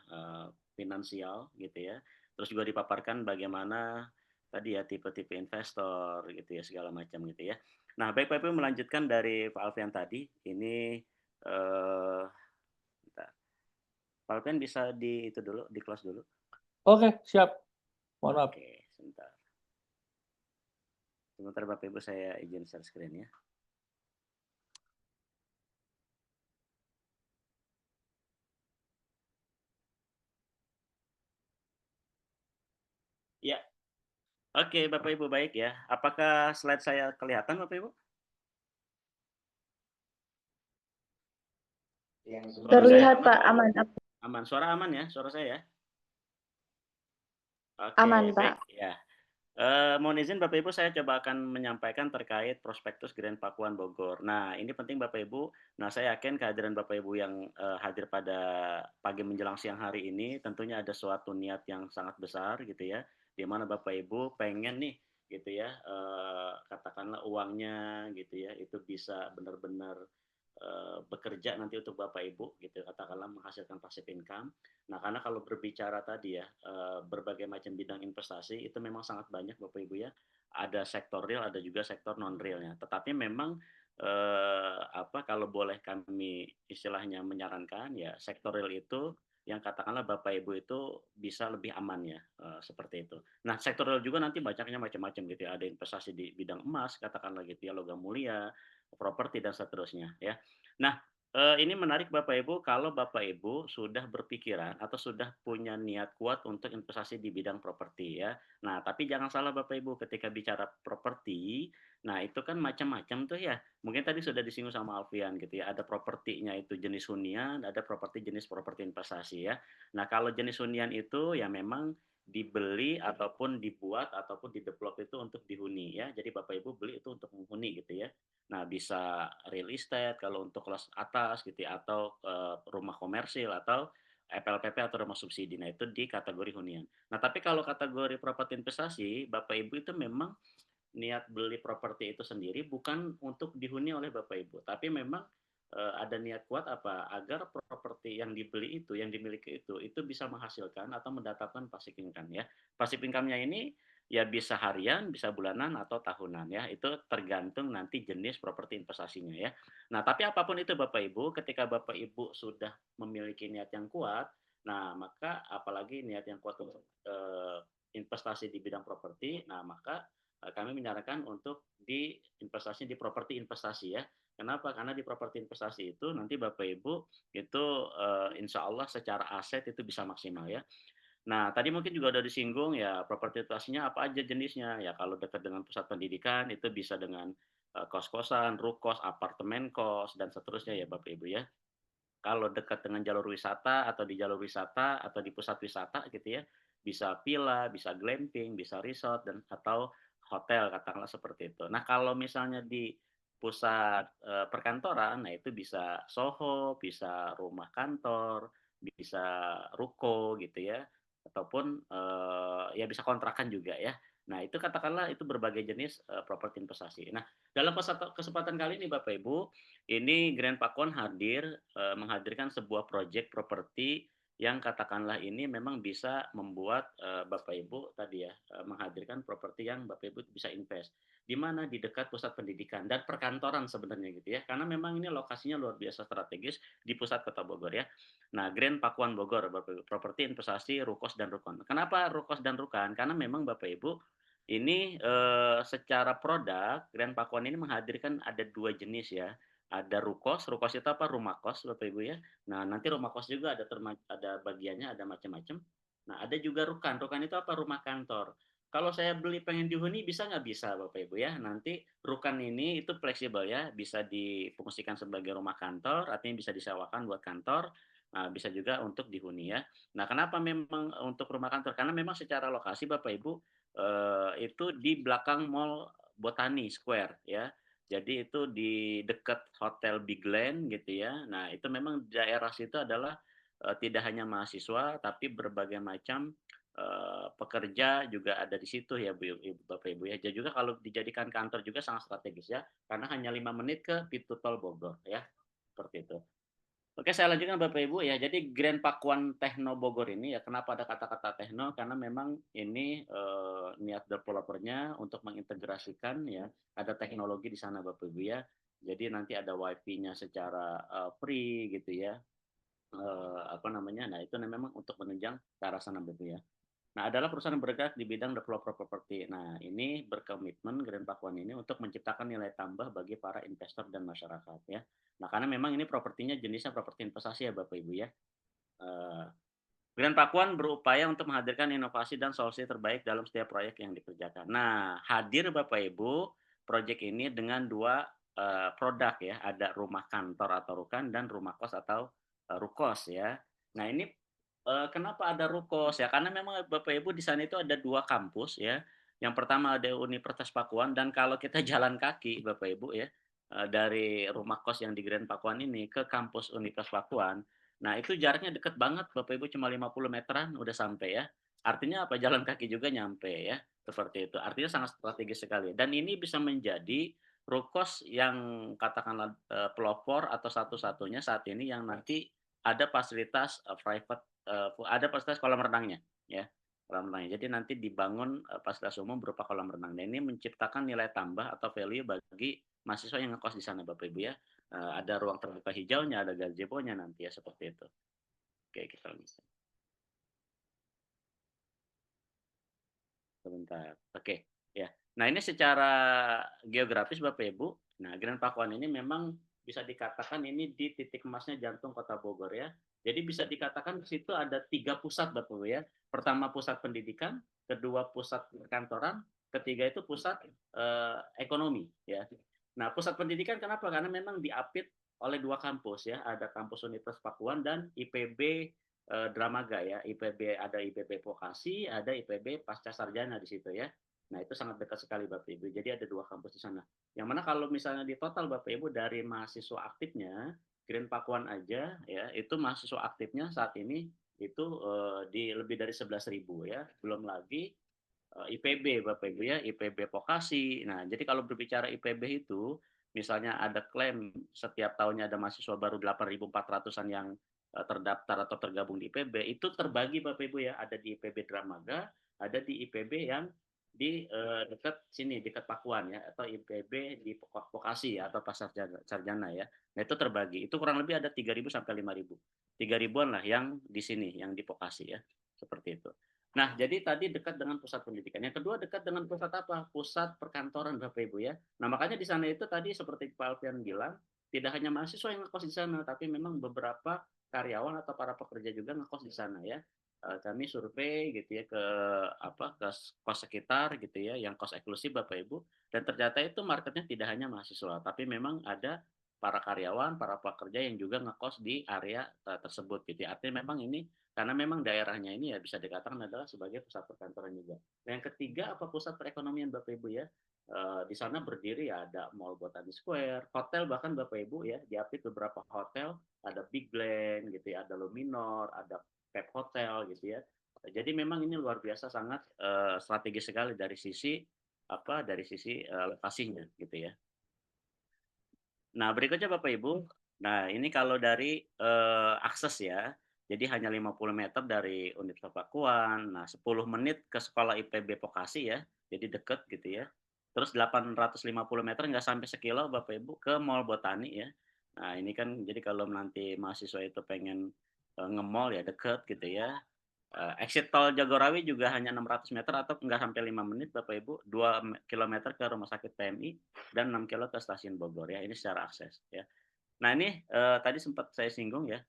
finansial gitu ya. Terus juga dipaparkan bagaimana tadi ya tipe-tipe investor gitu ya segala macam gitu ya. Nah, baik Pak Ibu melanjutkan dari Pak Alfian tadi, ini eh bentar. Pak Alfian bisa di itu dulu, di close dulu. Oke, siap. Mohon maaf. Oke, sebentar. Sebentar Bapak Ibu saya izin share screen ya. Ya, oke Bapak Ibu baik ya. Apakah slide saya kelihatan Bapak Ibu? Suara saya Terlihat aman? Pak, aman. Aman. Suara aman ya, suara saya ya. Aman Oke, baik Pak. ya. Mohon izin Bapak Ibu saya coba akan menyampaikan terkait prospektus Grand Pakuan Bogor. Nah, ini penting Bapak Ibu. Nah, saya yakin kehadiran Bapak Ibu yang hadir pada pagi menjelang siang hari ini tentunya ada suatu niat yang sangat besar gitu ya. Di mana Bapak Ibu pengen nih gitu ya, katakanlah uangnya gitu ya, itu bisa benar-benar bekerja nanti untuk Bapak Ibu gitu, katakanlah menghasilkan passive income. Nah, karena kalau berbicara tadi ya, berbagai macam bidang investasi itu memang sangat banyak Bapak Ibu ya. Ada sektor real, ada juga sektor non realnya. Tetapi memang kalau boleh kami istilahnya menyarankan ya sektor real itu yang katakanlah Bapak Ibu itu bisa lebih aman ya, seperti itu. Nah, sektor real juga nanti banyaknya macam-macam gitu ya. Ada investasi di bidang emas, katakanlah gitu ya, logam mulia, properti dan seterusnya ya. Nah, ini menarik Bapak Ibu kalau Bapak Ibu sudah berpikiran atau sudah punya niat kuat untuk investasi di bidang properti ya. Nah, tapi jangan salah Bapak Ibu ketika bicara properti, nah itu kan macam-macam tuh ya. Mungkin tadi sudah disinggung sama Alfian gitu ya. Ada propertinya itu jenis hunian, ada properti jenis properti investasi ya. Nah, kalau jenis hunian itu ya memang dibeli ataupun dibuat ataupun didevelop itu untuk dihuni ya. Jadi Bapak Ibu beli itu untuk menghuni gitu ya. Nah, bisa real estate kalau untuk kelas atas gitu ya, atau rumah komersil atau FLPP atau rumah subsidi. Nah, itu di kategori hunian. Nah, tapi kalau kategori properti investasi, Bapak Ibu itu memang niat beli properti itu sendiri bukan untuk dihuni oleh Bapak Ibu, tapi memang ada niat kuat apa agar properti yang dibeli itu, yang dimiliki itu bisa menghasilkan atau mendatangkan passive income ya. Passive income-nya ini ya bisa harian, bisa bulanan atau tahunan ya. Itu tergantung nanti jenis properti investasinya ya. Nah, tapi apapun itu Bapak Ibu, ketika Bapak Ibu sudah memiliki niat yang kuat, nah maka apalagi niat yang kuat untuk investasi di bidang properti, nah maka kami menyarankan untuk investasi di properti investasi ya. Kenapa? Karena di properti investasi itu nanti Bapak Ibu itu insya Allah secara aset itu bisa maksimal ya. Nah, tadi mungkin juga udah disinggung ya properti investasinya apa aja jenisnya. Ya kalau dekat dengan pusat pendidikan itu bisa dengan kos-kosan, rukos, apartemen kos dan seterusnya ya Bapak Ibu ya. Kalau dekat dengan jalur wisata atau di jalur wisata atau di pusat wisata gitu ya, bisa villa, bisa glamping, bisa resort dan atau hotel katakanlah seperti itu. Nah, kalau misalnya di pusat perkantoran, nah itu bisa Soho, bisa rumah kantor, bisa ruko gitu ya, ataupun ya bisa kontrakan juga ya. Nah, itu katakanlah itu berbagai jenis properti investasi. Nah, dalam kesempatan kali ini Bapak Ibu, ini Grand Pakuan hadir menghadirkan sebuah proyek properti yang katakanlah ini memang bisa membuat Bapak Ibu tadi ya menghadirkan properti yang Bapak Ibu bisa invest di mana di dekat pusat pendidikan dan perkantoran sebenarnya gitu ya karena memang ini lokasinya luar biasa strategis di pusat kota Bogor ya. Nah, Grand Pakuan Bogor properti investasi Rukos dan Rukon. Kenapa Rukos dan Rukan? Karena memang Bapak Ibu ini secara produk Grand Pakuan ini menghadirkan ada dua jenis ya, ada rukos, rukos itu apa? Rumah kos, Bapak Ibu ya. Nah, nanti rumah kos juga ada bagiannya, ada macam-macam. Nah, ada juga rukan. Rukan itu apa? Rumah kantor. Kalau saya beli pengen dihuni bisa nggak bisa Bapak Ibu ya. Nanti rukan ini itu fleksibel ya, bisa difungsikan sebagai rumah kantor, artinya bisa disewakan buat kantor. Nah, bisa juga untuk dihuni ya. Nah, kenapa memang untuk rumah kantor? Karena memang secara lokasi Bapak Ibu itu di belakang Mall Botani Square ya. Jadi itu di dekat Hotel Big Land gitu ya. Nah, itu memang daerah situ adalah tidak hanya mahasiswa tapi berbagai macam pekerja juga ada di situ ya Bapak Ibu ya. Jadi juga kalau dijadikan kantor juga sangat strategis ya, karena hanya 5 menit ke pintu tol Bogor ya, seperti itu. Oke, saya lanjutkan Bapak Ibu ya. Jadi Grand Pakuan Techno Bogor ini ya, kenapa ada kata-kata techno? Karena memang ini niat developernya untuk mengintegrasikan ya, ada teknologi di sana Bapak Ibu ya. Jadi nanti ada wifi-nya secara free gitu ya. Apa namanya? Nah, itu memang untuk menunjang ke arah sana Bapak Ibu ya. Nah, adalah perusahaan yang bergerak di bidang developer properti. Nah, ini berkomitmen Grand Pakuan ini untuk menciptakan nilai tambah bagi para investor dan masyarakat ya. Nah, karena memang ini propertinya jenisnya properti investasi ya Bapak Ibu ya. Eh, Grand Pakuan berupaya untuk menghadirkan inovasi dan solusi terbaik dalam setiap proyek yang dikerjakan. Nah, hadir Bapak Ibu, proyek ini dengan dua produk ya, ada rumah kantor atau rukan dan rumah kos atau rukos ya. Nah, ini kenapa ada rukos ya? Karena memang Bapak Ibu di sana itu ada dua kampus ya. Yang pertama ada Universitas Pakuan dan kalau kita jalan kaki Bapak Ibu ya, dari rumah kos yang di Grand Pakuan ini ke kampus Universitas Pakuan. Nah, itu jaraknya deket banget Bapak Ibu, cuma 50 meteran udah sampai ya. Artinya apa? Jalan kaki juga nyampe ya, seperti itu. Artinya sangat strategis sekali dan ini bisa menjadi rukos yang katakanlah pelopor atau satu-satunya saat ini yang nanti ada fasilitas private, ada fasilitas kolam renangnya ya, kolam renangnya. Jadi nanti dibangun fasilitas umum berupa kolam renang. Dan ini menciptakan nilai tambah atau value bagi mahasiswa yang ngekos di sana Bapak Ibu ya. Ada ruang terbuka hijaunya, ada gazebo-nya nanti ya, seperti itu. Oke, kita lanjutkan. Sebentar. Oke, ya. Nah, ini secara geografis Bapak Ibu. Nah, Grand Pakuan ini memang bisa dikatakan ini di titik emasnya jantung Kota Bogor ya. Jadi bisa dikatakan di situ ada 3 pusat Bapak Ibu ya. Pertama pusat pendidikan, kedua pusat perkantoran, ketiga itu pusat ekonomi ya. Nah, pusat pendidikan kenapa? Karena memang diapit oleh dua kampus ya, ada kampus Universitas Pakuan dan IPB Dramaga ya. Ada IPB Vokasi, ada IPB Pasca Sarjana di situ ya. Nah, itu sangat dekat sekali Bapak Ibu. Jadi ada dua kampus di sana. Yang mana kalau misalnya di total Bapak Ibu dari mahasiswa aktifnya, Grand Pakuan aja ya, itu mahasiswa aktifnya saat ini itu di lebih dari 11.000 ya. Belum lagi IPB Bapak Ibu ya, IPB Vokasi. Nah, jadi kalau berbicara IPB itu, misalnya ada klaim setiap tahunnya ada mahasiswa baru 8.400-an yang terdaftar atau tergabung di IPB, itu terbagi Bapak Ibu ya, ada di IPB Dramaga, ada di IPB yang di dekat sini, dekat Pakuan ya, atau IPB di Vokasi ya, atau Pasar Sarjana ya. Nah, itu terbagi. Itu kurang lebih ada 3.000 sampai 5.000. 3.000-an lah yang di sini, yang di Vokasi ya. Seperti itu. Nah, jadi tadi dekat dengan pusat pendidikan. Yang kedua dekat dengan pusat apa? Pusat perkantoran Bapak Ibu ya. Nah, makanya di sana itu tadi seperti Pak Alfian bilang, tidak hanya mahasiswa yang ngekos di sana, tapi memang beberapa karyawan atau para pekerja juga ngekos di sana ya. Kami survei gitu ya ke ke kos sekitar gitu ya, yang kos eksklusif Bapak Ibu, dan ternyata itu marketnya tidak hanya mahasiswa, tapi memang ada para karyawan, para pekerja yang juga ngekos di area tersebut gitu ya. Artinya memang ini karena memang daerahnya ini ya bisa dikatakan adalah sebagai pusat perkantoran juga. Nah, yang ketiga apa pusat perekonomian Bapak Ibu ya. Di sana berdiri ya ada Mall Botani Square, hotel bahkan Bapak Ibu ya, diapit beberapa hotel, ada Big Glen gitu ya, ada Luminor, ada Pep Hotel gitu ya. Jadi memang ini luar biasa sangat strategis sekali dari sisi lokasinya gitu ya. Nah, berikutnya Bapak Ibu. Nah, ini kalau dari akses ya. Jadi hanya 50 meter dari Universitas Pakuan. Nah, 10 menit ke sekolah IPB Vokasi ya. Jadi dekat gitu ya. Terus 850 meter nggak sampai sekilo Bapak Ibu ke Mall Botani ya. Nah, ini kan jadi kalau nanti mahasiswa itu pengen nge-mall ya deket gitu ya. Exit tol Jagorawi juga hanya 600 meter atau nggak sampai 5 menit Bapak Ibu, 2 kilometer ke Rumah Sakit PMI dan 6 kilo ke Stasiun Bogor ya, ini secara akses ya. Nah ini tadi sempat saya singgung ya,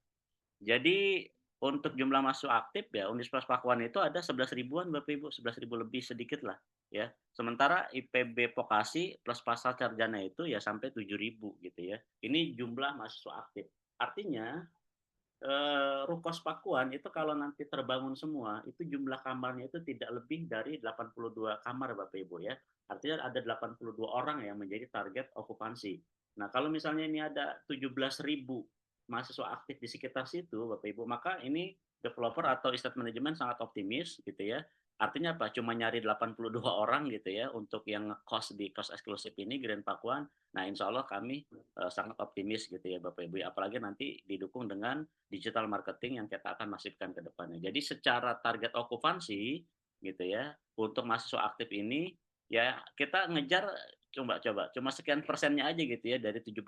jadi untuk jumlah mahasiswa aktif ya Universitas Pakuan itu ada 11 ribuan Bapak Ibu, 11 ribu lebih sedikit lah ya. Sementara IPB Vokasi plus Pasar Sarjana itu ya sampai 7.000 gitu ya. Ini jumlah mahasiswa aktif. Artinya Rukos Pakuan itu kalau nanti terbangun semua, itu jumlah kamarnya itu tidak lebih dari 82 kamar Bapak Ibu ya. Artinya ada 82 orang yang menjadi target okupansi. Nah, kalau misalnya ini ada 17.000 mahasiswa aktif di sekitar situ, Bapak Ibu, maka ini developer atau estate management sangat optimis gitu ya. Artinya apa? Cuma nyari 82 orang gitu ya untuk yang ngekos di kos eksklusif ini Grand Pakuan. Nah, insya Allah kami sangat optimis gitu ya Bapak Ibu. Apalagi nanti didukung dengan digital marketing yang kita akan masifkan ke depannya. Jadi secara target okupansi gitu ya untuk mahasiswa aktif ini ya kita ngejar coba-coba cuma sekian persennya aja gitu ya dari 17.000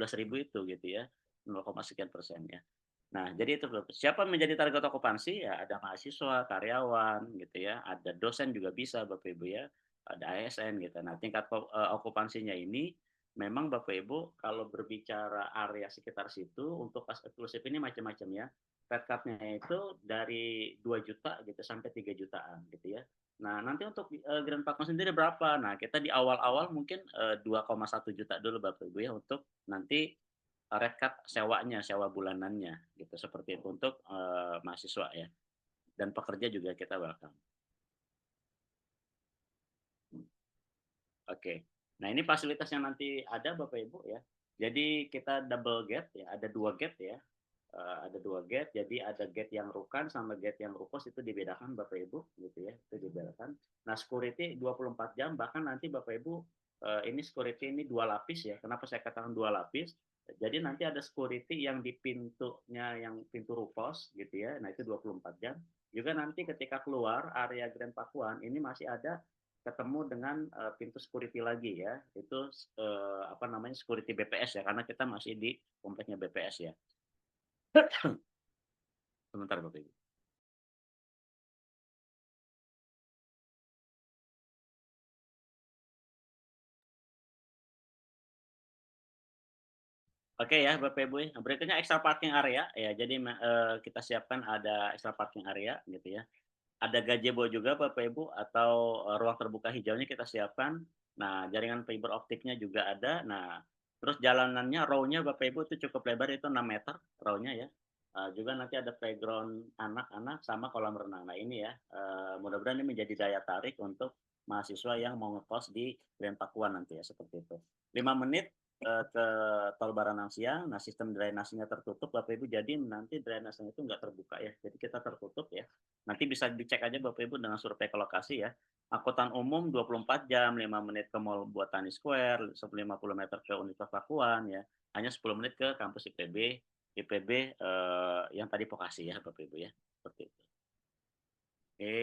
itu gitu ya 0, sekian persen ya. Nah, jadi itu siapa menjadi target okupansi ya ada mahasiswa, karyawan gitu ya, ada dosen juga bisa Bapak Ibu ya, ada ASN gitu. Nah, tingkat okupansinya ini memang Bapak Ibu kalau berbicara area sekitar situ untuk kelas eksklusif ini macam-macam ya. Red card-nya itu dari 2 juta gitu sampai 3 jutaan gitu ya. Nah, nanti untuk Grand Pakuan sendiri berapa? Nah, kita di awal-awal mungkin 2,1 juta dulu Bapak Ibu ya untuk nanti red card sewanya, sewa bulanannya gitu seperti itu untuk mahasiswa ya. Dan pekerja juga kita welcome. Oke. Nah, ini fasilitas yang nanti ada Bapak Ibu ya. Jadi kita double gate ya, ada 2 gate ya. Ada 2 gate, jadi ada gate yang rukan sama gate yang rukos itu dibedakan Bapak Ibu gitu ya, itu dibedakan. Nah, security 24 jam bahkan nanti Bapak Ibu ini security ini 2 lapis ya. Kenapa saya katakan 2 lapis? Jadi nanti ada security yang di pintunya yang pintu rukos gitu ya. Nah, itu 24 jam. Juga nanti ketika keluar area Grand Pakuan ini masih ada ketemu dengan pintu security lagi ya. Itu apa namanya security BPS ya karena kita masih di kompleknya BPS ya. Sebentar Bapak Ibu. Oke ya Bapak Ibu, berikutnya extra parking area ya. Jadi kita siapkan ada extra parking area gitu ya. Ada gazebo juga Bapak Ibu atau ruang terbuka hijaunya kita siapkan. Nah, jaringan fiber optiknya juga ada. Nah, terus jalanannya row-nya Bapak Ibu itu cukup lebar itu 6 meter row-nya ya. Juga nanti ada playground anak-anak sama kolam renang. Nah, ini ya mudah-mudahan ini menjadi daya tarik untuk mahasiswa yang mau ngekos di Grand Pakuan nanti ya seperti itu. 5 menit ke tol Baranang Siang. Nah, sistem drainasinya tertutup Bapak Ibu. Jadi nanti drainasinya itu nggak terbuka ya. Jadi kita tertutup ya. Nanti bisa dicek aja Bapak Ibu dengan survei ke lokasi ya. Angkutan umum 24 jam, 5 menit ke Mall Buatani Square, 50 meter ke Universitas Pakuan ya. Hanya 10 menit ke kampus IPB yang tadi Vokasi ya Bapak Ibu ya. Seperti itu. Oke.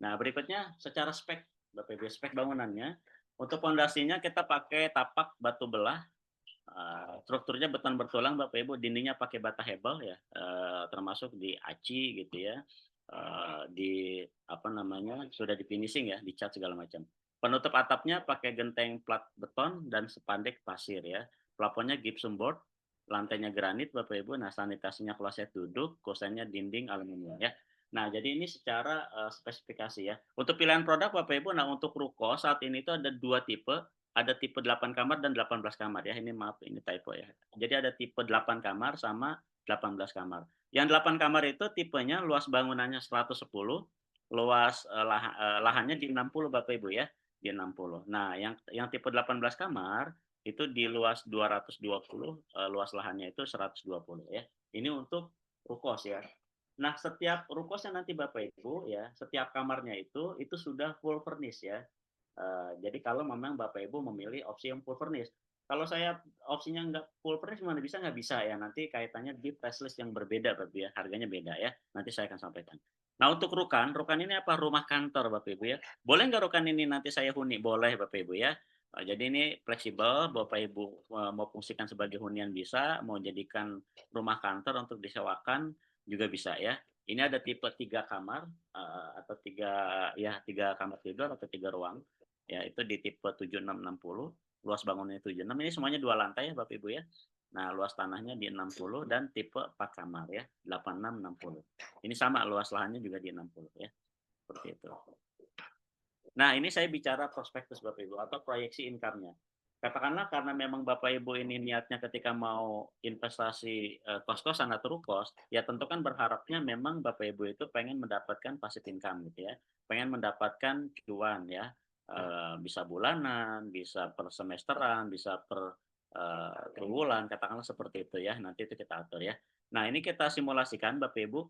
Nah, berikutnya secara spek Bapak Ibu, spek bangunannya. Untuk pondasinya kita pakai tapak batu belah. Strukturnya beton bertulang Bapak Ibu, dindingnya pakai bata hebel ya, termasuk di aci gitu ya, di apa namanya sudah di finishing ya, dicat segala macam. Penutup atapnya pakai genteng plat beton dan spandek pasir ya. Plafonnya gypsum board, lantainya granit Bapak Ibu. Nah, sanitasinya kloset duduk, kosennya dinding aluminium ya. Nah, jadi ini secara spesifikasi ya. Untuk pilihan produk Bapak Ibu, nah untuk ruko saat ini itu ada 2 tipe, ada tipe 8 kamar dan 18 kamar ya. Ini maaf, ini typo ya. Jadi ada tipe 8 kamar sama 18 kamar. Yang 8 kamar itu tipenya luas bangunannya 110, luas lahannya di 60 Bapak Ibu ya, di 60. Nah, yang tipe 18 kamar itu di luas 220, luas lahannya itu 120 ya. Ini untuk rukos ya. Nah, setiap rukosnya nanti Bapak Ibu ya, setiap kamarnya itu sudah full furnish ya. Jadi kalau memang Bapak Ibu memilih opsi yang full furnish. Kalau saya opsinya nggak full furnish mana bisa nggak bisa ya. Nanti kaitannya di price list yang berbeda Bapak Ibu ya. Harganya beda ya. Nanti saya akan sampaikan. Nah untuk rukan ini apa? Rumah kantor Bapak Ibu ya. Boleh nggak rukan ini nanti saya huni? Boleh Bapak Ibu ya. Jadi ini fleksibel, Bapak Ibu mau fungsikan sebagai hunian bisa, mau jadikan rumah kantor untuk disewakan juga bisa ya. Ini ada tipe 3 kamar atau 3 kamar tidur atau 3 ruang. Ya, itu di tipe 7660, luas bangunannya 76. Ini semuanya 2 lantai ya Bapak Ibu ya. Nah, luas tanahnya di 60 dan tipe 4 kamar ya, 8660. Ini sama luas lahannya juga di 60 ya. Seperti itu. Nah, ini saya bicara prospektus Bapak Ibu atau proyeksi income-nya. Katakanlah karena memang Bapak Ibu ini niatnya ketika mau investasi kos-kosan atau rukos, ya tentu kan berharapnya memang Bapak Ibu itu pengen mendapatkan passive income gitu ya. Pengen mendapatkan cuan ya. Bisa bulanan, bisa per semesteran, bisa per triwulan, katakanlah seperti itu ya, nanti itu kita atur ya. Nah, ini kita simulasikan Bapak Ibu,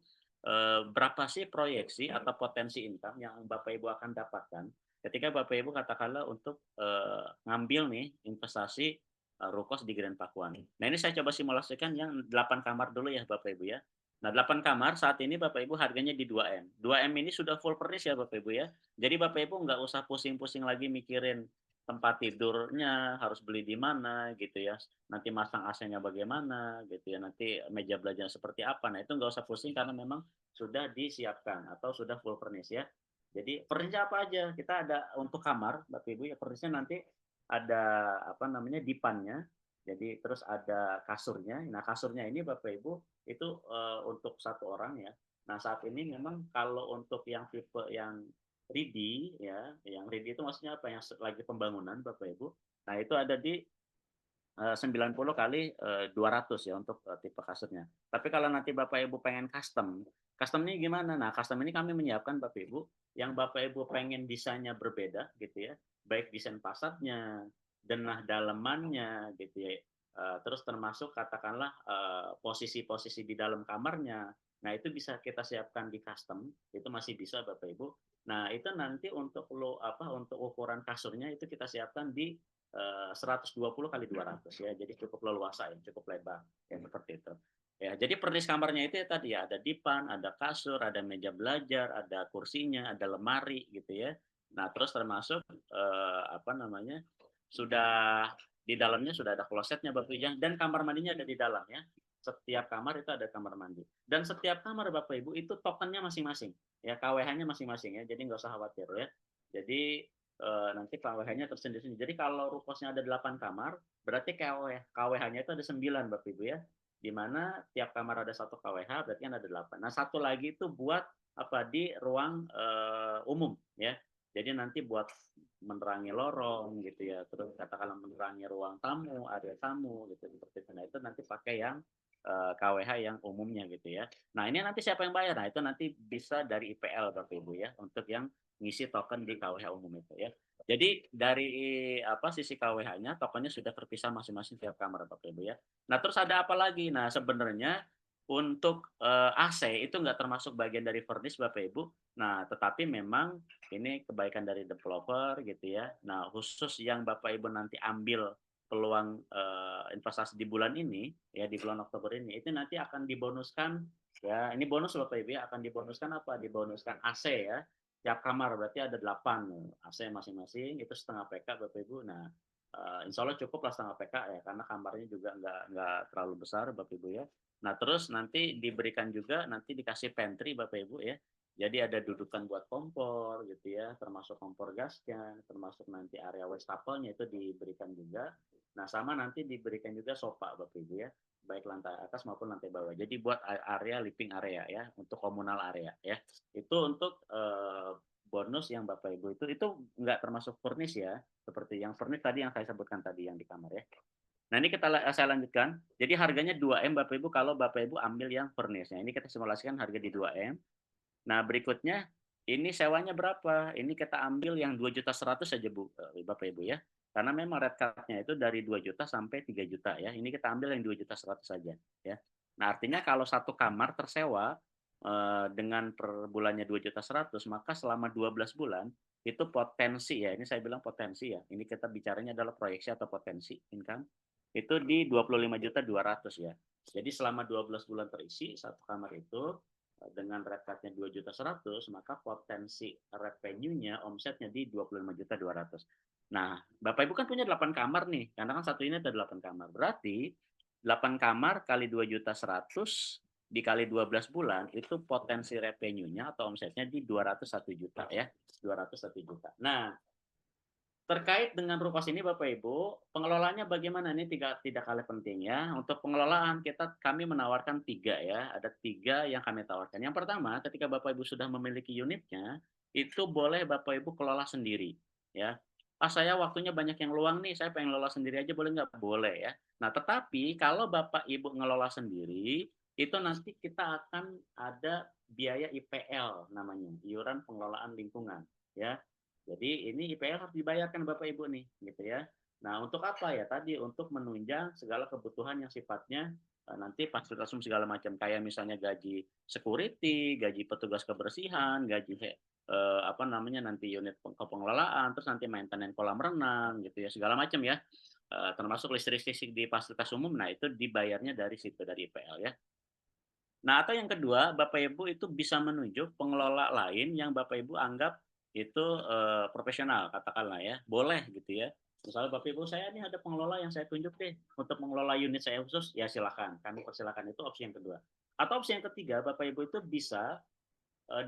berapa sih proyeksi atau potensi income yang Bapak Ibu akan dapatkan ketika Bapak Ibu katakanlah untuk, ngambil nih investasi, Rukos di Grand Pakuan. Nah, ini saya coba simulasikan yang 8 kamar dulu ya Bapak Ibu ya. Nah, 8 kamar saat ini Bapak Ibu harganya di 2M. 2M ini sudah full furnish ya Bapak Ibu ya. Jadi Bapak Ibu nggak usah pusing-pusing lagi mikirin tempat tidurnya harus beli di mana gitu ya, nanti masang AC-nya bagaimana gitu ya, nanti meja belajar seperti apa. Nah, itu nggak usah pusing karena memang sudah disiapkan atau sudah full furnish ya. Jadi furnish apa aja? Kita ada untuk kamar Bapak Ibu ya, furnishnya nanti ada apa namanya dipannya, jadi terus ada kasurnya. Nah, kasurnya ini Bapak Ibu itu untuk satu orang ya. Nah, saat ini memang kalau untuk yang tipe yang ready ya, yang ready itu maksudnya apa? Yang lagi pembangunan Bapak Ibu. Nah, itu ada di 90 kali 200 ya untuk tipe kasurnya. Tapi kalau nanti Bapak Ibu pengen custom, customnya gimana? Nah, custom ini kami menyiapkan Bapak Ibu, yang Bapak Ibu pengen desainnya berbeda gitu ya, baik desain fasadnya, denah dalemannya gitu ya, terus termasuk katakanlah posisi-posisi di dalam kamarnya. Nah, itu bisa kita siapkan di custom, itu masih bisa Bapak Ibu. Nah, itu nanti untuk untuk ukuran kasurnya itu kita siapkan di 120 kali 200 ya, jadi cukup leluasa ya, cukup lebar ya seperti itu. Ya, jadi pernis kamarnya itu ya tadi ya, ada dipan, ada kasur, ada meja belajar, ada kursinya, ada lemari gitu ya. Nah, terus termasuk apa namanya? Sudah di dalamnya sudah ada klosetnya Bapak Ibu dan kamar mandinya ada di dalam ya. Setiap kamar itu ada kamar mandi. Dan setiap kamar Bapak Ibu itu tokennya masing-masing. Ya, KWH-nya masing-masing ya. Jadi nggak usah khawatir ya. Jadi nanti KWH-nya tersendiri. Jadi kalau rukosnya ada 8 kamar, berarti KWH-nya itu ada 9 Bapak Ibu ya. Di mana tiap kamar ada satu KWH, berarti kan ada 8. Nah, satu lagi itu buat apa di ruang umum ya. Jadi nanti buat menerangi lorong gitu ya. Terus katakanlah menerangi ruang tamu, area tamu gitu seperti itu. Nah, itu nanti pakai yang KWH yang umumnya gitu ya. Nah, ini nanti siapa yang bayar? Nah, itu nanti bisa dari IPL Bapak Ibu ya, untuk yang ngisi token di KWH umum itu ya. Jadi dari sisi KWH-nya tokennya sudah terpisah masing-masing tiap kamar Bapak Ibu ya. Nah, terus ada apa lagi? Nah, sebenarnya untuk AC itu nggak termasuk bagian dari furnish Bapak Ibu. Nah, tetapi memang ini kebaikan dari developer gitu ya. Nah, khusus yang Bapak Ibu nanti ambil peluang investasi di bulan ini ya, di bulan Oktober ini itu nanti akan dibonuskan ya. Ini bonus Bapak Ibu ya, akan dibonuskan apa? Dibonuskan AC ya. Tiap kamar berarti ada 8 AC masing-masing, itu setengah PK Bapak Ibu. Nah, insya Allah cukup lah setengah PK ya, karena kamarnya juga nggak terlalu besar Bapak Ibu ya. Nah, terus nanti diberikan juga, nanti dikasih pantry Bapak Ibu ya. Jadi ada dudukan buat kompor gitu ya, termasuk kompor gasnya, termasuk nanti area wastafel-nya itu diberikan juga. Nah, sama nanti diberikan juga sofa Bapak Ibu ya, baik lantai atas maupun lantai bawah. Jadi buat area living area ya, untuk komunal area ya. Itu untuk bonus yang Bapak Ibu itu nggak termasuk furnish ya, seperti yang furnish tadi yang saya sebutkan tadi yang di kamar ya. Nah, ini saya lanjutkan. Jadi harganya 2M Bapak Ibu kalau Bapak Ibu ambil yang furnish. Nah, ini kita simulasikan harga di 2M. Nah, berikutnya ini sewanya berapa? Ini kita ambil yang 2.100.000 saja Bapak Ibu ya. Karena memang red card-nya itu dari 2 juta sampai 3 juta ya. Ini kita ambil yang 2.100.000 saja ya. Nah, artinya kalau satu kamar tersewa dengan per bulannya 2.100.000, maka selama 12 bulan itu potensi ya. Ini saya bilang potensi ya. Ini kita bicaranya adalah proyeksi atau potensi income itu di 25.200.000 ya. Jadi selama 12 bulan terisi satu kamar itu dengan red card-nya 2.100.000, maka potensi revenue-nya, omsetnya di 25.200.000. Nah, Bapak Ibu kan punya 8 kamar nih, karena kan satu ini ada 8 kamar. Berarti 8 kamar kali 2.100.000 dikali 12 bulan, itu potensi revenue-nya atau omsetnya di 201 juta ya. 201 juta. Nah, terkait dengan Rukos ini Bapak Ibu, pengelolaannya bagaimana? Ini tidak kalah penting ya. Untuk pengelolaan kami menawarkan 3 ya. Ada 3 yang kami tawarkan. Yang pertama, ketika Bapak Ibu sudah memiliki unitnya, itu boleh Bapak Ibu kelola sendiri ya. Saya waktunya banyak yang luang nih, saya pengen ngelola sendiri aja boleh nggak? Boleh ya. Nah, tetapi kalau Bapak Ibu ngelola sendiri, itu nanti kita akan ada biaya IPL namanya, iuran pengelolaan lingkungan ya. Jadi ini IPL harus dibayarkan Bapak Ibu nih, gitu ya. Nah, untuk apa ya? Tadi untuk menunjang segala kebutuhan yang sifatnya nanti fasilitas umum segala macam kayak misalnya gaji security, gaji petugas kebersihan, gaji apa namanya nanti unit kepengelolaan, terus nanti maintenance kolam renang gitu ya, segala macam ya. Termasuk listrik-listrik di fasilitas umum. Nah, itu dibayarnya dari situ dari IPL ya. Nah, atau yang kedua, Bapak Ibu itu bisa menunjuk pengelola lain yang Bapak Ibu anggap itu profesional, katakanlah ya, boleh gitu ya. Misalnya Bapak Ibu, saya ini ada pengelola yang saya tunjuk deh untuk mengelola unit saya khusus, ya silakan, kami persilakan, itu opsi yang kedua. Atau opsi yang ketiga, Bapak Ibu itu bisa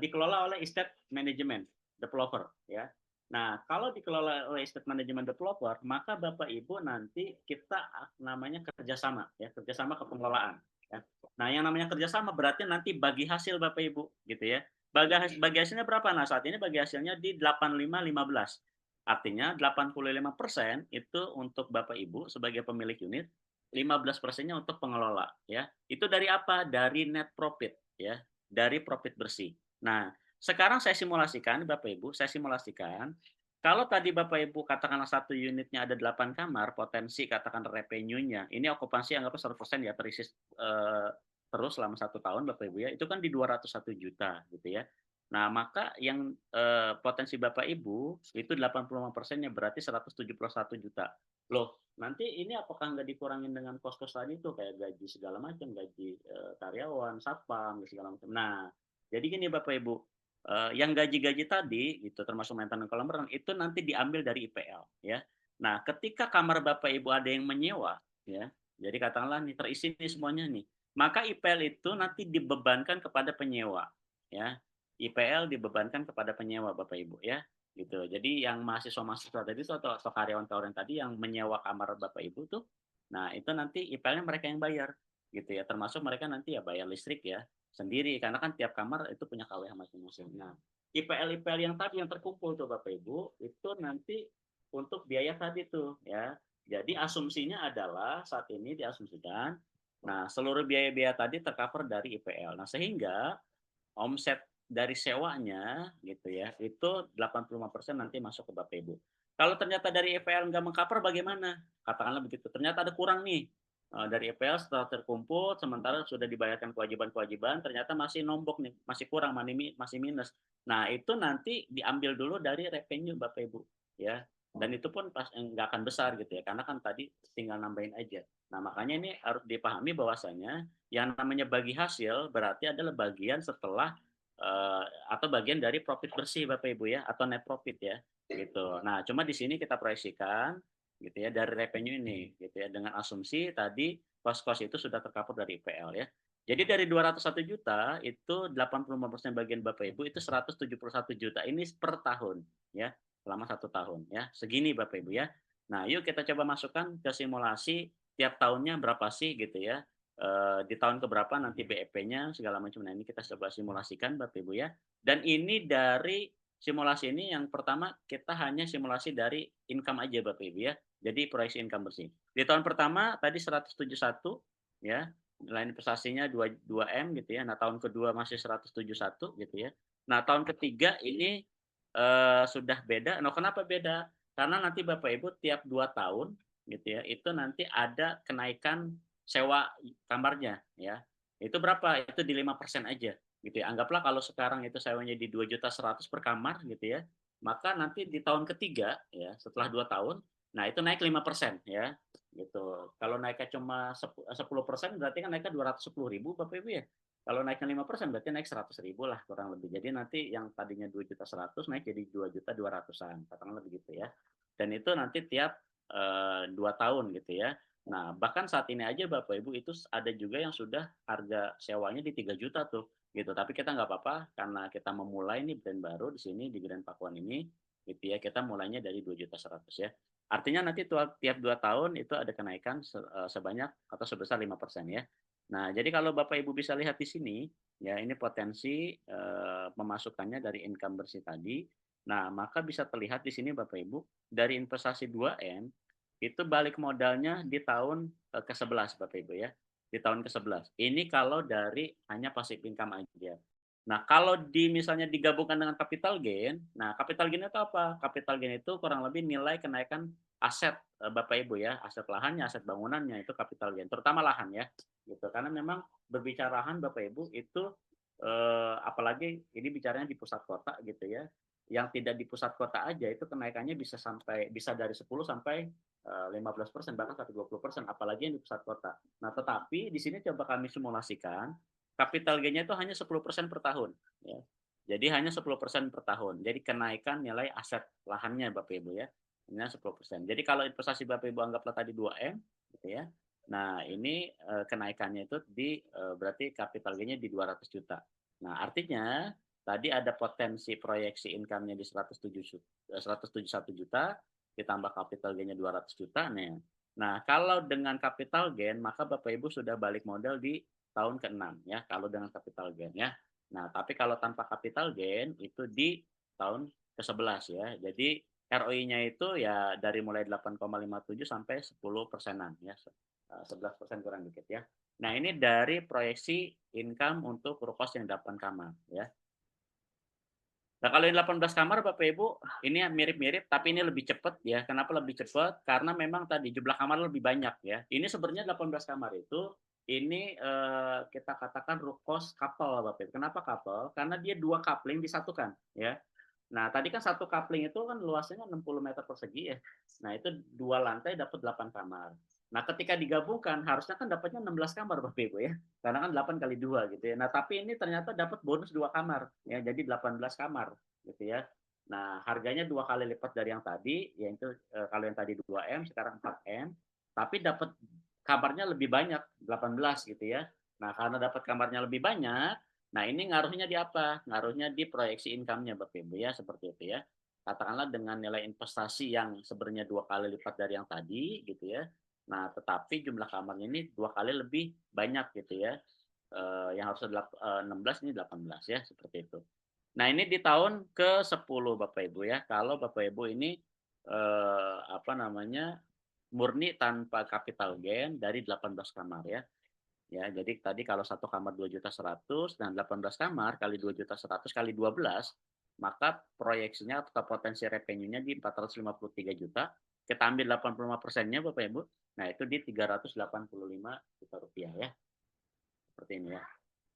dikelola oleh estate management developer ya. Nah, kalau dikelola oleh estate management developer, maka Bapak Ibu nanti kita namanya kerjasama ya, kerjasama kepengelolaan. Ya. Nah, yang namanya kerjasama berarti nanti bagi hasil Bapak Ibu gitu ya. Bagi hasilnya berapa? Nah, saat ini bagi hasilnya di 85-15. Artinya 85% itu untuk Bapak Ibu sebagai pemilik unit, 15%-nya untuk pengelola ya. Itu dari apa? Dari net profit ya, dari profit bersih. Nah, sekarang saya simulasikan Bapak Ibu, saya simulasikan kalau tadi Bapak Ibu katakanlah satu unitnya ada 8 kamar, potensi katakan revenue-nya, ini okupansi anggapnya 100% ya, terisi terus selama 1 tahun Bapak Ibu ya, itu kan di 201 juta gitu ya. Nah, maka yang potensi Bapak Ibu itu 85%-nya berarti 171 juta. Loh, nanti ini apakah nggak dikurangin dengan kos-kos tadi tuh kayak gaji segala macam, gaji karyawan, satpam, segala macam. Nah, jadi gini Bapak Ibu, yang gaji-gaji tadi gitu termasuk maintenance kolam renang itu nanti diambil dari IPL ya. Nah, ketika kamar Bapak Ibu ada yang menyewa ya, jadi katakanlah nih terisi nih semuanya nih, maka IPL itu nanti dibebankan kepada penyewa ya. IPL dibebankan kepada penyewa Bapak Ibu ya gitu. Jadi yang mahasiswa-mahasiswa tadi itu atau karyawan-karyawan tadi yang menyewa kamar Bapak Ibu tuh, nah itu nanti IPL-nya mereka yang bayar gitu ya. Termasuk mereka nanti ya bayar listrik ya sendiri karena kan tiap kamar itu punya KWH masing-masing. Nah, IPL yang tadi yang terkumpul tuh Bapak Ibu itu nanti untuk biaya tadi tuh ya. Jadi asumsinya adalah saat ini diasumsikan nah seluruh biaya-biaya tadi tercover dari IPL. Nah, sehingga omset dari sewanya gitu ya, itu 85% nanti masuk ke Bapak Ibu. Kalau ternyata dari EPL nggak meng-cover bagaimana? Katakanlah begitu, ternyata ada kurang nih, dari EPL setelah terkumpul sementara sudah dibayarkan kewajiban-kewajiban ternyata masih nombok nih, masih kurang, masih minus. Nah, itu nanti diambil dulu dari revenue Bapak Ibu, ya. Dan itu pun pas nggak akan besar gitu ya, karena kan tadi tinggal nambahin aja. Nah, makanya ini harus dipahami bahwasanya yang namanya bagi hasil berarti adalah bagian setelah atau bagian dari profit bersih Bapak Ibu ya atau net profit ya gitu. Nah, cuma di sini kita proyeksikan gitu ya dari revenue ini gitu ya dengan asumsi tadi kos-kos itu sudah tercover dari IPL ya. Jadi dari 201 juta itu 85% bagian Bapak Ibu itu 171 juta ini per tahun ya selama 1 tahun ya. Segini Bapak Ibu ya. Nah, yuk kita coba masukkan ke simulasi tiap tahunnya berapa sih gitu ya. Di tahun keberapa nanti BEP-nya segala macam. Nah, ini kita coba simulasikan Bapak Ibu ya. Dan ini dari simulasi ini yang pertama kita hanya simulasi dari income aja Bapak Ibu ya. Jadi proyeksi income bersih. Di tahun pertama tadi 171 ya, nilai investasinya 2 M gitu ya. Nah, tahun kedua masih 171 gitu ya. Nah, tahun ketiga ini sudah beda. Nah, kenapa beda? Karena nanti Bapak Ibu tiap 2 tahun gitu ya, itu nanti ada kenaikan sewa kamarnya ya. Itu berapa? Itu di 5% aja gitu ya. Anggaplah kalau sekarang itu sewanya di 2.100.000 per kamar gitu ya. Maka nanti di tahun ketiga ya, setelah 2 tahun, nah itu naik 5% ya gitu. Kalau naiknya cuma 10% berarti kan naiknya 210.000 Bapak Ibu ya. Kalau naiknya 5% berarti naik 100.000 lah kurang lebih. Jadi nanti yang tadinya 2.100.000 naik jadi 2.200.000-an, katakanlah begitu ya. Dan itu nanti tiap 2 tahun gitu ya. Nah, bahkan saat ini aja Bapak Ibu itu ada juga yang sudah harga sewanya di 3 juta tuh, gitu. Tapi kita nggak apa-apa karena kita memulai nih brand baru di sini di Grand Pakuan ini, gitu ya. Kita mulainya dari 2.100.000 ya. Artinya nanti tiap 2 tahun itu ada kenaikan sebanyak atau sebesar 5% ya. Nah, jadi kalau Bapak Ibu bisa lihat di sini, ya ini potensi pemasukannya dari income bersih tadi. Nah, maka bisa terlihat di sini Bapak Ibu dari investasi 2M itu balik modalnya di tahun ke-11 Bapak Ibu ya. Di tahun ke-11. Ini kalau dari hanya passive income aja. Nah, kalau misalnya digabungkan dengan capital gain, nah capital gain itu apa? Capital gain itu kurang lebih nilai kenaikan aset Bapak Ibu ya, aset lahannya, aset bangunannya itu capital gain, terutama lahan ya, gitu. Karena memang berbicara lahan Bapak Ibu itu apalagi ini bicaranya di pusat kota gitu ya. Yang tidak di pusat kota aja itu kenaikannya bisa dari 10 sampai 15% bahkan sampai 20%, apalagi yang di pusat kota. Nah, tetapi di sini coba kami simulasikan capital gain-nya itu hanya 10% per tahun ya. Jadi hanya 10% per tahun. Jadi kenaikan nilai aset lahannya Bapak Ibu ya. Hanya 10%. Jadi kalau investasi Bapak Ibu anggaplah tadi 2M gitu ya. Nah, ini kenaikannya itu berarti capital gain-nya di 200 juta. Nah, artinya tadi ada potensi proyeksi income-nya di 171 juta ditambah capital gain-nya 200 juta nih. Nah, kalau dengan capital gain maka Bapak Ibu sudah balik modal di tahun ke-6 ya, kalau dengan capital gain ya. Nah, tapi kalau tanpa capital gain itu di tahun ke-11 ya. Jadi ROI-nya itu ya dari mulai 8,57 sampai 10%-an ya. 11% kurang dikit ya. Nah, ini dari proyeksi income untuk RUKOS yang 8 kamar ya. Nah, kalau yang 18 kamar Bapak Ibu, ini mirip-mirip tapi ini lebih cepat ya. Kenapa lebih cepat? Karena memang tadi jumlah kamar lebih banyak ya. Ini sebenarnya 18 kamar itu ini kita katakan rukos couple Bapak Ibu. Kenapa couple? Karena dia dua coupling disatukan ya. Nah, tadi kan satu coupling itu kan luasnya 60 meter persegi ya. Nah, itu dua lantai dapat 8 kamar. Nah, ketika digabungkan harusnya kan dapatnya 16 kamar Bapak Ibu ya. Karena kan 8 kali 2 gitu ya. Nah, tapi ini ternyata dapat bonus 2 kamar ya. Jadi 18 kamar gitu ya. Nah, harganya 2 kali lipat dari yang tadi, yaitu kalau yang tadi 2M sekarang 4M, tapi dapat kamarnya lebih banyak 18 gitu ya. Nah, karena dapat kamarnya lebih banyak, nah ini ngaruhnya di apa? Ngaruhnya di proyeksi income-nya Bapak Ibu ya, seperti itu ya. Katakanlah dengan nilai investasi yang sebenarnya 2 kali lipat dari yang tadi gitu ya. Nah, tetapi jumlah kamarnya ini 2 kali lebih banyak gitu ya. Yang harusnya 16 ini 18 ya, seperti itu. Nah, ini di tahun ke-10 Bapak Ibu ya. Kalau Bapak Ibu ini apa namanya? Murni tanpa capital gain dari 18 kamar ya. Ya, jadi tadi kalau satu kamar 2.100.000 dan 18 kamar kali 2.100.000 kali 12, maka proyeksinya atau potensi revenue-nya di 453 juta. Kita ambil 85%-nya Bapak Ibu. Nah, itu di 385 juta rupiah ya. Seperti ini ya.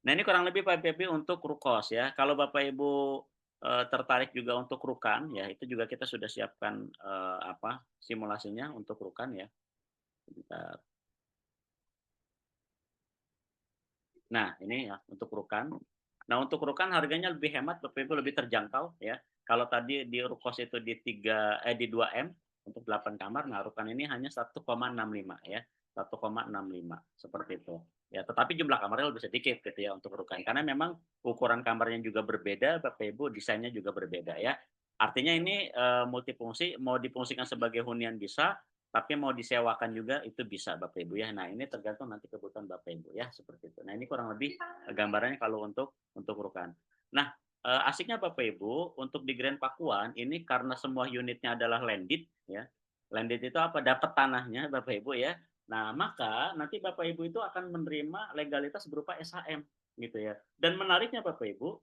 Nah, ini kurang lebih Pak Ibu untuk RUKOS ya. Kalau Bapak Ibu tertarik juga untuk RUKAN ya, itu juga kita sudah siapkan simulasinya untuk RUKAN ya. Bentar. Nah, ini ya untuk RUKAN. Nah, untuk RUKAN harganya lebih hemat, Bapak Ibu lebih terjangkau ya. Kalau tadi di RUKOS itu di 2M untuk 8 kamar, nah RUKAN ini hanya 1,65 ya. 1,65 seperti itu. Ya, tetapi jumlah kamarnya lebih sedikit gitu ya untuk RUKAN. Karena memang ukuran kamarnya juga berbeda, Bapak Ibu, desainnya juga berbeda ya. Artinya ini multifungsi, mau difungsikan sebagai hunian bisa, tapi mau disewakan juga itu bisa Bapak Ibu ya. Nah, ini tergantung nanti kebutuhan Bapak Ibu ya, seperti itu. Nah, ini kurang lebih gambarannya kalau untuk RUKAN. Nah, asiknya Bapak Ibu untuk di Grand Pakuan ini karena semua unitnya adalah landed ya. Landed itu apa? Dapat tanahnya Bapak Ibu ya. Nah, maka nanti Bapak Ibu itu akan menerima legalitas berupa SHM gitu ya. Dan menariknya Bapak Ibu,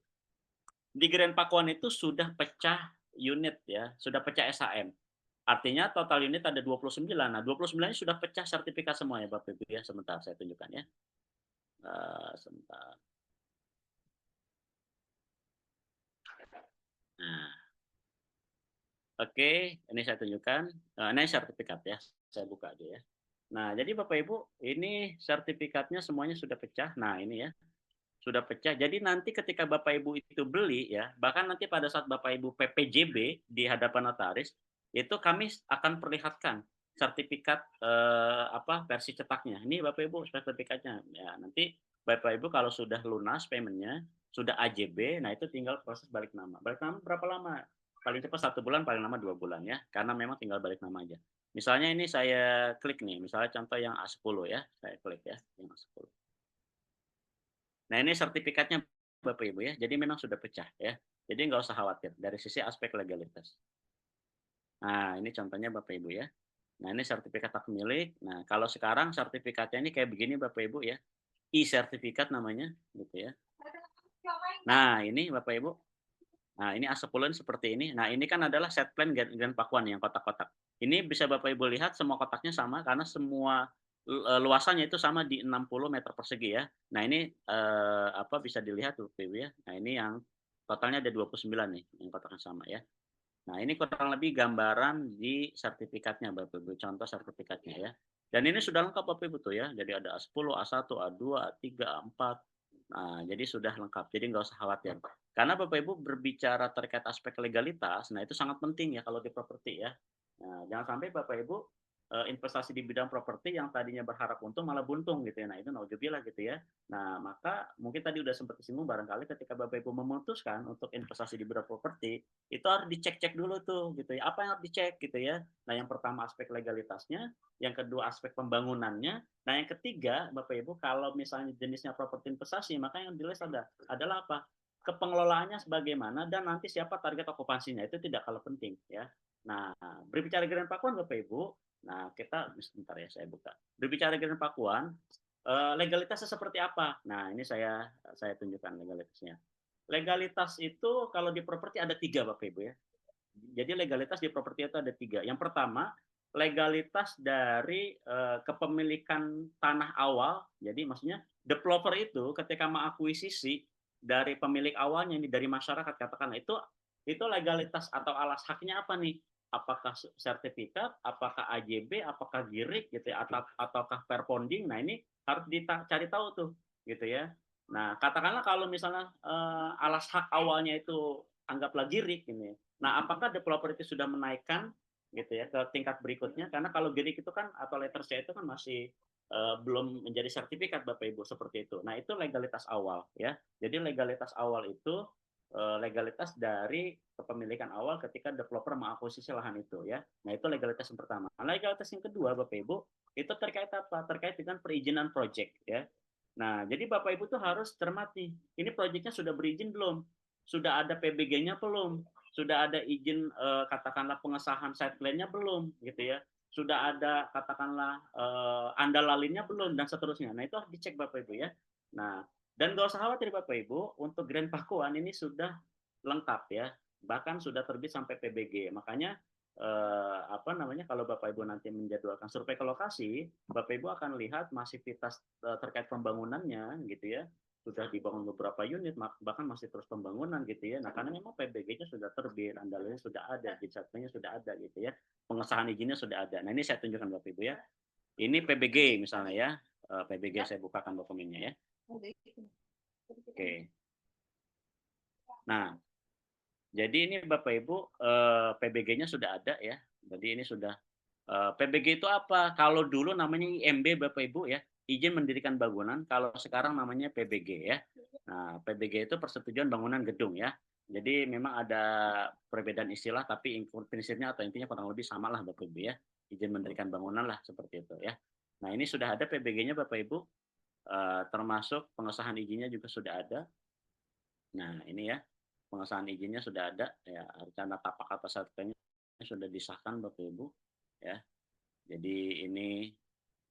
di Grand Pakuan itu sudah pecah unit ya, sudah pecah SHM. Artinya total unit ada 29. Nah, 29 ini sudah pecah sertifikat semua ya Bapak Ibu ya. Sebentar saya tunjukkan ya. Sebentar. Nah, oke, ini saya tunjukkan. Ini sertifikat ya. Saya buka aja ya. Nah, jadi Bapak Ibu, ini sertifikatnya semuanya sudah pecah. Nah, ini ya. Sudah pecah. Jadi nanti ketika Bapak Ibu itu beli ya, bahkan nanti pada saat Bapak Ibu PPJB di hadapan notaris, itu kami akan perlihatkan sertifikat versi cetaknya. Ini Bapak Ibu sertifikatnya. Ya, nanti Bapak Ibu kalau sudah lunas paymentnya, sudah AJB, nah itu tinggal proses balik nama. Balik nama berapa lama? Paling cepat 1 bulan, paling lama 2 bulan ya, karena memang tinggal balik nama aja. Misalnya ini saya klik nih, misalnya contoh yang A10 ya, saya klik ya, yang A10. Nah, ini sertifikatnya Bapak Ibu ya, jadi memang sudah pecah ya. Jadi nggak usah khawatir dari sisi aspek legalitas. Nah, ini contohnya Bapak Ibu ya. Nah, ini sertifikat hak milik. Nah, kalau sekarang sertifikatnya ini kayak begini Bapak Ibu ya. E-sertifikat namanya gitu ya. Nah, ini Bapak Ibu. Nah, ini A10 seperti ini. Nah, ini kan adalah set plan Grand Pakuan yang kotak-kotak. Ini bisa Bapak Ibu lihat semua kotaknya sama karena semua luasannya itu sama di 60 meter persegi ya. Nah, ini apa bisa dilihat Bapak Ibu ya. Nah, ini yang totalnya ada 29 nih yang kotaknya sama ya. Nah, ini kurang lebih gambaran di sertifikatnya Bapak Ibu, contoh sertifikatnya ya. Dan ini sudah lengkap Bapak Ibu tuh ya. Jadi ada A10, A1, A2, A3, A4. Nah, jadi sudah lengkap. Jadi nggak usah khawatir. Karena Bapak Ibu berbicara terkait aspek legalitas, nah itu sangat penting ya kalau di properti ya. Nah, jangan sampai Bapak Ibu investasi di bidang properti yang tadinya berharap untung malah buntung gitu ya. Nah, itu naudzubillah gitu ya. Nah, maka mungkin tadi udah sempat disinggung barangkali ketika Bapak Ibu memutuskan untuk investasi di bidang properti, itu harus dicek-cek dulu tuh gitu ya. Apa yang harus dicek gitu ya. Nah, yang pertama aspek legalitasnya, yang kedua aspek pembangunannya, nah yang ketiga Bapak Ibu kalau misalnya jenisnya properti investasi, maka yang dilihat adalah apa? Kepengelolaannya sebagaimana dan nanti siapa target okupansinya itu tidak kalah penting ya. Nah, berbicara Grand Pakuan Bapak Ibu, nah kita sebentar ya saya buka. Berbicara Grand Pakuan, legalitasnya seperti apa? Nah, ini saya tunjukkan legalitasnya. Legalitas itu kalau di properti ada 3 Bapak Ibu ya. Jadi legalitas di properti itu ada 3. Yang pertama, legalitas dari kepemilikan tanah awal. Jadi maksudnya developer itu ketika mengakuisisi dari pemilik awalnya ini dari masyarakat katakanlah itu legalitas atau alas haknya apa nih? Apakah sertifikat, apakah AJB, apakah GIRIK gitu ya, ataukah perponding. Nah, ini harus dicari tahu tuh gitu ya. Nah, katakanlah kalau misalnya alas hak awalnya itu anggaplah GIRIK ini. Nah, apakah developer itu sudah menaikkan gitu ya ke tingkat berikutnya? Karena kalau GIRIK itu kan atau letter C itu kan masih belum menjadi sertifikat Bapak Ibu seperti itu. Nah, itu legalitas awal ya. Jadi legalitas awal itu legalitas dari kepemilikan awal ketika developer mengakuisisi lahan itu ya. Nah, itu legalitas yang pertama. Nah, legalitas yang kedua Bapak Ibu itu terkait apa? Terkait dengan perizinan proyek ya. Nah, jadi Bapak Ibu tuh harus cermati. Ini proyeknya sudah berizin belum? Sudah ada PBG-nya belum? Sudah ada izin katakanlah pengesahan site plan-nya belum gitu ya. Sudah ada katakanlah andalalinnya belum dan seterusnya. Nah, itu harus dicek Bapak Ibu ya. Nah, dan nggak usah khawatir Bapak Ibu, untuk Grand Pakuan ini sudah lengkap ya. Bahkan sudah terbit sampai PBG. Makanya apa namanya kalau Bapak Ibu nanti menjadwalkan survei ke lokasi, Bapak Ibu akan lihat masivitas terkait pembangunannya gitu ya. Sudah dibangun beberapa unit, bahkan masih terus pembangunan gitu ya. Nah, karena memang PBG-nya sudah terbit, andalnya sudah ada, nya sudah ada gitu ya. Pengesahan izinnya sudah ada. Nah, ini saya tunjukkan Bapak Ibu ya. Ini PBG misalnya ya. PBG saya bukakan dokumennya ya. Oke. Nah, jadi ini Bapak Ibu PBG-nya sudah ada ya. Jadi ini sudah PBG itu apa? Kalau dulu namanya IMB Bapak Ibu ya, izin mendirikan bangunan. Kalau sekarang namanya PBG ya. Nah, PBG itu persetujuan bangunan gedung ya. Jadi memang ada perbedaan istilah, tapi prinsipnya atau intinya kurang lebih sama lah Bapak Ibu ya. Izin mendirikan bangunan lah seperti itu ya. Nah, ini sudah ada PBG-nya Bapak Ibu, termasuk pengesahan izinnya juga sudah ada. Nah, ini ya, pengesahan izinnya sudah ada, ya, rencana tapak atas sertifikatnya sudah disahkan Bapak Ibu, ya. Jadi ini,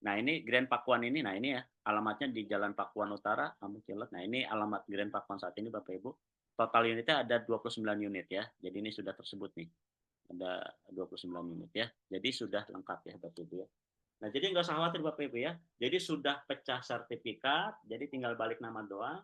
nah ini Grand Pakuan ini, nah ini ya, alamatnya di Jalan Pakuan Utara, Kampung Cilet. Nah ini alamat Grand Pakuan saat ini Bapak Ibu. Total unitnya ada 29 unit ya, jadi ini sudah tersebut nih, ada 29 unit ya. Jadi sudah lengkap ya Bapak Ibu ya. Nah jadi nggak usah khawatir Bapak Ibu ya, jadi sudah pecah sertifikat, jadi tinggal balik nama doang,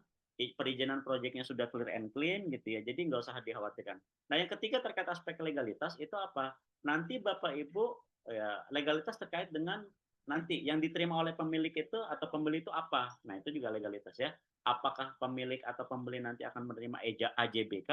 perizinan proyeknya sudah clear and clean gitu ya, jadi nggak usah dikhawatirkan. Nah yang ketiga terkait aspek legalitas itu apa? Nanti Bapak Ibu ya legalitas terkait dengan nanti yang diterima oleh pemilik itu atau pembeli itu apa? Nah itu juga legalitas ya. Apakah pemilik atau pembeli nanti akan menerima AJBK